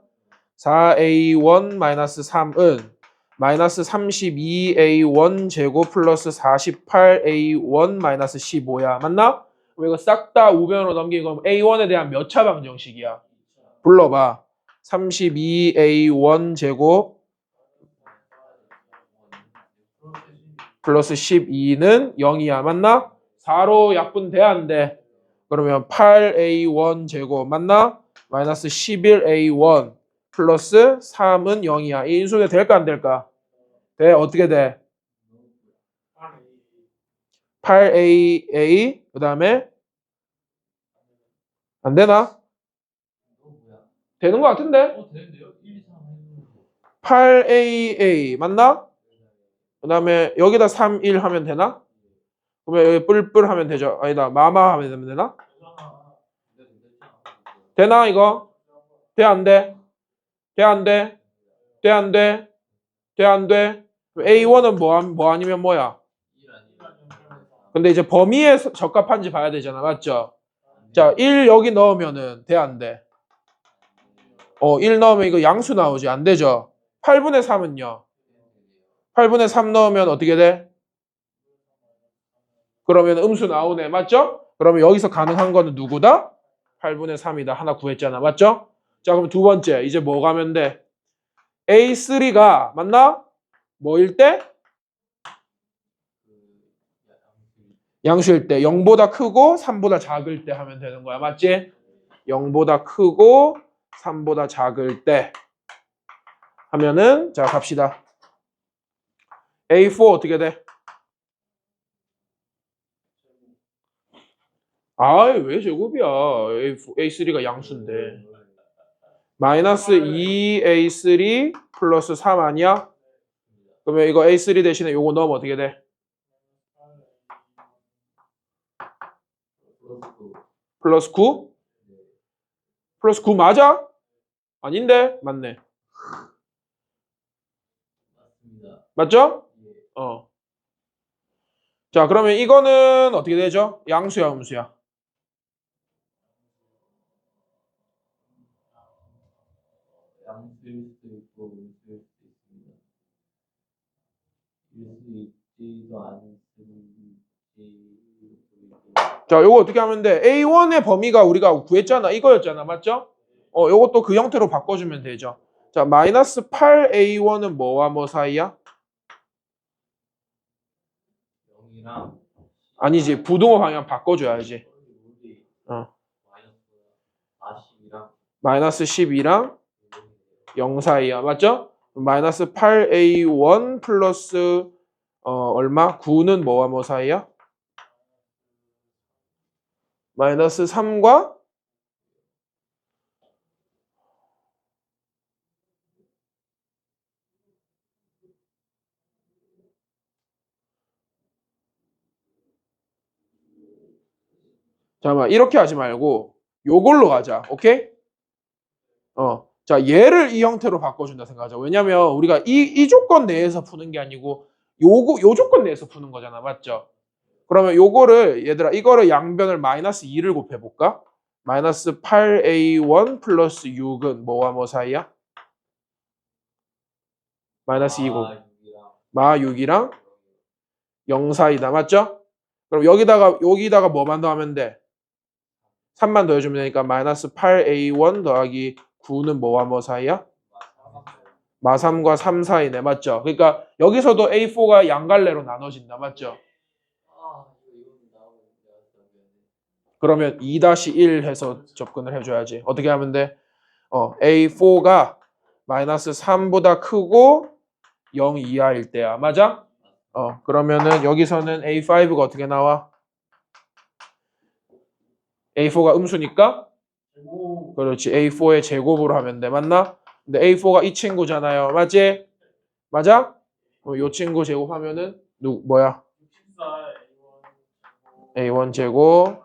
4A1-3은 마이너스 32A1 제곱 플러스 48A1-15야. 맞나? 그럼 이거 싹 다 우변으로 넘기고 A1에 대한 몇 차 방정식이야? 불러봐. 32A1 제곱 플러스 12는 0이야. 맞나? 4로 약분돼 안 돼? 그러면 8A1 제곱 맞나? 마이너스 11A1 플러스 3은 0이야. 이 인수분해 될까 안 될까? 돼. 어떻게 돼? 8AA 그 다음에 안 되나? 되는 것 같은데? 되는데요? 1, 2, 3 8AA 맞나? 그 다음에 여기다 3, 1 하면 되나? 그러면 여기 뿔뿔 하면 되죠. 아니다. 마마 하면 되나? 되나 이거? 돼 안 돼? 돼 안 돼? 돼 안 돼? 돼 안 돼? A1은 뭐 아니면 뭐야? 근데 이제 범위에 적합한지 봐야 되잖아. 맞죠? 자, 1 여기 넣으면은 돼 안 돼? 1 넣으면 이거 양수 나오지. 안 되죠? 8분의 3은요? 8분의 3 넣으면 어떻게 돼? 그러면 음수 나오네. 맞죠? 그러면 여기서 가능한 거는 누구다? 8분의 3이다. 하나 구했잖아. 맞죠? 자, 그럼 두 번째. 이제 뭐 가면 돼? A3가 맞나? 뭐일 때? 양수일 때 0보다 크고 3보다 작을 때 하면 되는 거야. 맞지? 0보다 크고 3보다 작을 때 하면은 자 갑시다. A4 어떻게 돼? 왜 제곱이야? A3가 양수인데. 마이너스 2A3 플러스 3 아니야? 그러면 이거 A3 대신에 요거 넣으면 어떻게 돼? 플러스 9? 플러스 9 맞아? 아닌데? 맞네. 맞죠? 자, 그러면 이거는 어떻게 되죠? 양수야, 음수야? 양수일 수도 있고 음수일 수도 있습니다. 일 수 있지도 않을 수도 있고. 자, 요거 어떻게 하면 돼? A1의 범위가 우리가 구했잖아. 이거였잖아. 맞죠? 요것도 그 형태로 바꿔주면 되죠. 자, 마이너스 8A1은 뭐와 뭐 사이야? 0이랑 아니지. 부동호 방향 바꿔줘야지. 마이너스 40이랑 마이너스 12랑 0 사이야. 맞죠? 마이너스 8a1 플러스 얼마? 9는 뭐와 뭐 사이야? 마이너스 3과 잠깐만 이렇게 하지 말고 요걸로 가자. 오케이? 자 얘를 이 형태로 바꿔준다 생각하자. 왜냐면 우리가 이 조건 내에서 푸는 게 아니고 요 조건 내에서 푸는 거잖아. 맞죠? 그러면 요거를 얘들아 이거를 양변을 마이너스 2를 곱해볼까? 마이너스 8a1 플러스 6은 뭐와 뭐 사이야? 마이너스 2고 마 6이랑 0 사이다. 맞죠? 그럼 여기다가 뭐만 더하면 돼? 3만 더해주면 되니까 마이너스 8a1 더하기 9는 뭐와 뭐 사이야? 마 3과 3 사이네. 맞죠? 그러니까 여기서도 a4가 양갈래로 나눠진다. 맞죠? 그러면 2-1 해서 접근을 해줘야지. 어떻게 하면 돼? a4가 마이너스 3보다 크고 0 이하일 때야. 맞아? 그러면은 여기서는 a5가 어떻게 나와? a4가 음수니까? 그렇지. a4의 제곱으로 하면 돼. 맞나? 근데 a4가 이 친구잖아요. 맞지? 맞아? 요 친구 제곱하면은 뭐야? a1 제곱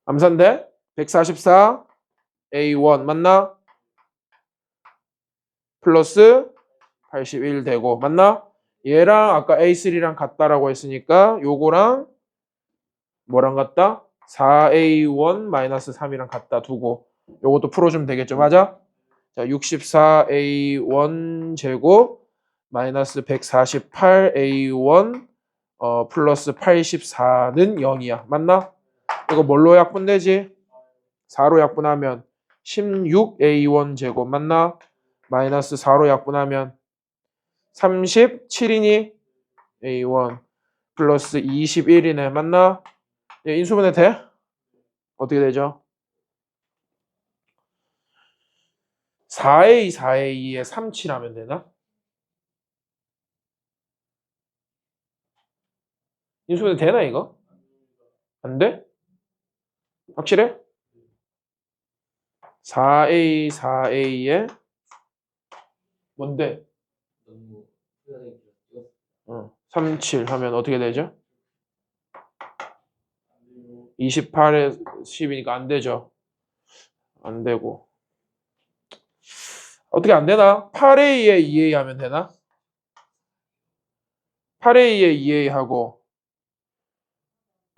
암산돼? 144 a1 맞나? 플러스 81 되고 맞나? 얘랑 아까 a3랑 같다라고 했으니까 요거랑 뭐랑 같다? 4a1 마이너스 3이랑 같다 두고 요것도 풀어주면 되겠죠. 맞아? 자 64a1 제곱 마이너스 148a1 플러스 84는 0이야. 맞나? 이거 뭘로 약분되지? 4로 약분하면 16a1 제곱 맞나? 마이너스 4로 약분하면 37이니? a1 플러스 21이네. 맞나? 예, 인수분해 돼? 어떻게 되죠? 4a 4a에 37하면 되나? 인수분해 되나 이거? 안 돼? 확실해? 4a 4a에 뭔데? 37 하면 어떻게 되죠? 28에 10이니까 안 되죠. 안 되고. 어떻게 안 되나? 8a에 2a 하면 되나? 8a에 2a 하고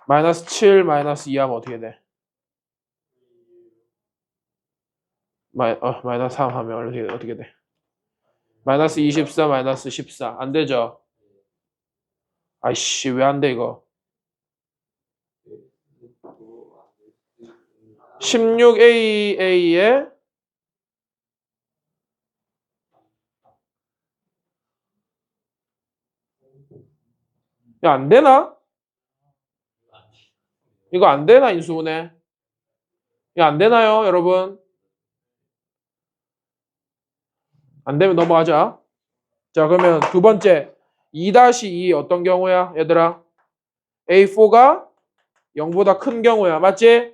마이너스 7 마이너스 2 하면 어떻게 돼? 마이너스 3 하면 어떻게 돼? 마이너스 24 마이너스 14 안 되죠? 아이씨 왜 안 돼 이거? 16AA에 야, 안 되나? 이거 안 되나, 인수분해? 야, 안 되나요, 여러분? 안 되면 넘어가자. 자, 그러면 두 번째. 2-2 어떤 경우야, 얘들아? A4가 0보다 큰 경우야. 맞지?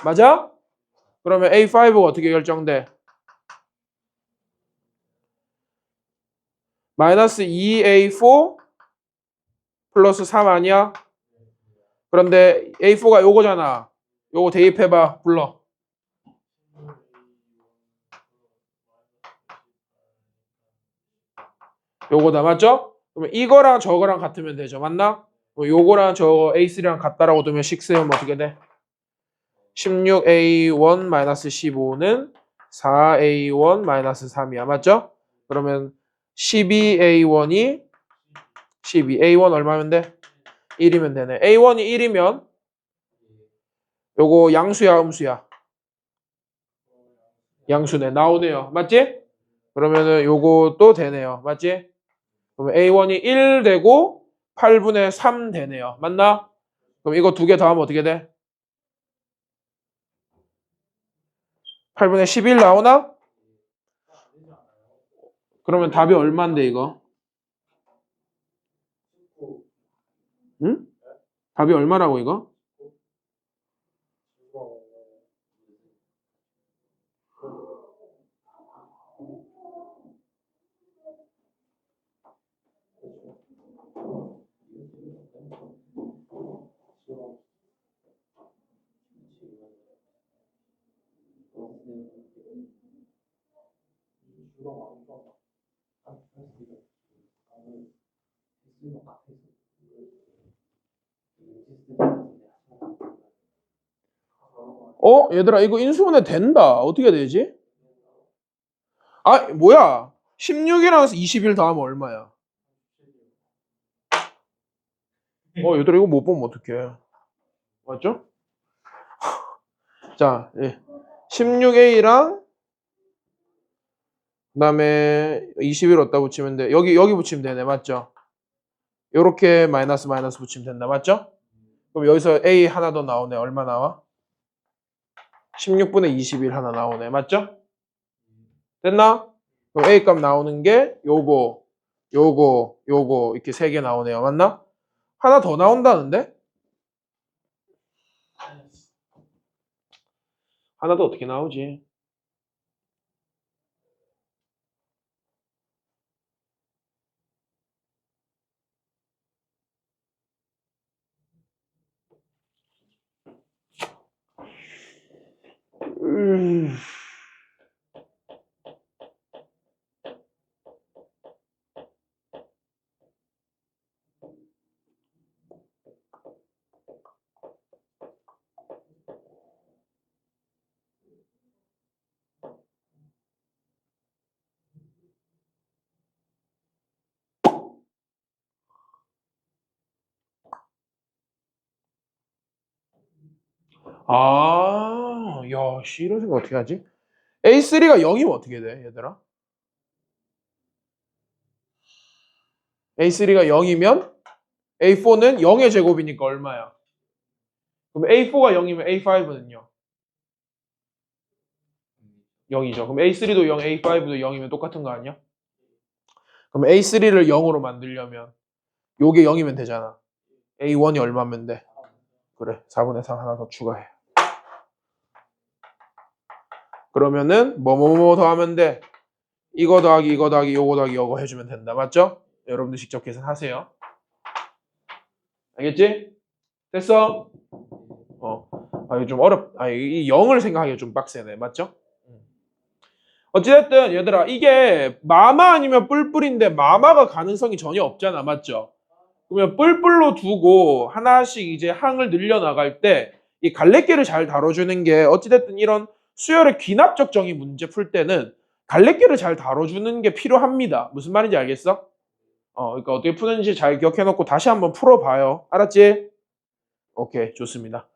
맞아? 그러면 A5가 어떻게 결정돼? 마이너스 2A4 플러스 3 아니야? 그런데 A4가 요거잖아. 요거 대입해봐. 불러. 요거다. 맞죠? 그러면 이거랑 저거랑 같으면 되죠. 맞나? 요거랑 저 A3랑 같다라고 두면 6하면 어떻게 돼? 16A1 마이너스 15는 4A1 마이너스 3이야. 맞죠? 그러면 12A1이 12. A1 얼마면 돼? 1이면 되네. A1이 1이면 요거 양수야, 음수야? 양수네. 나오네요. 맞지? 그러면은 요것도 되네요. 맞지? 그러면 A1이 1 되고 8분의 3 되네요. 맞나? 그럼 이거 두 개 더하면 어떻게 돼? 8분의 11 나오나? 그러면 답이 얼만데 이거? 응? 답이 얼마라고 이거? 얘들아 이거 인수분해 된다. 어떻게 되지? 아 뭐야 16이랑 21 더하면 얼마야? 얘들아 이거 못 보면 어떡해. 맞죠? 자 16A랑 그 다음에 21 어디다 붙이면 돼? 여기 붙이면 되네. 맞죠? 요렇게 마이너스 붙이면 된다. 맞죠? 그럼 여기서 A 하나 더 나오네. 얼마 나와? 16분의 21 하나 나오네. 맞죠? 됐나? 그럼 A 값 나오는 게 요거 이렇게 세 개 나오네요. 맞나? 하나 더 나온다는데? 하나 더 어떻게 나오지? 음. 야, 씨, 이런 생각 어떻게 하지? A3가 0이면 어떻게 돼, 얘들아? A3가 0이면 A4는 0의 제곱이니까 얼마야? 그럼 A4가 0이면 A5는요? 0이죠. 그럼 A3도 0, A5도 0이면 똑같은 거 아니야? 그럼 A3를 0으로 만들려면 요게 0이면 되잖아. A1이 얼마면 돼? 그래, 4분의 3 하나 더 추가해. 그러면은 뭐 더 하면 돼? 이거 더하기 이거 더하기 요거 더하기 요거 해주면 된다. 맞죠? 여러분들 직접 계산하세요. 알겠지? 됐어? 이거 좀 이 0을 생각하기가 좀 빡세네. 맞죠? 어찌됐든 얘들아 이게 마마 아니면 뿔뿔인데 마마가 가능성이 전혀 없잖아. 맞죠? 그러면 뿔뿔로 두고 하나씩 이제 항을 늘려나갈 때 이 갈래길을 잘 다뤄주는 게 어찌됐든 이런 수열의 귀납적 정의 문제 풀 때는 갈래길을 잘 다뤄주는 게 필요합니다. 무슨 말인지 알겠어? 그러니까 어떻게 푸는지 잘 기억해놓고 다시 한번 풀어봐요. 알았지? 오케이, 좋습니다.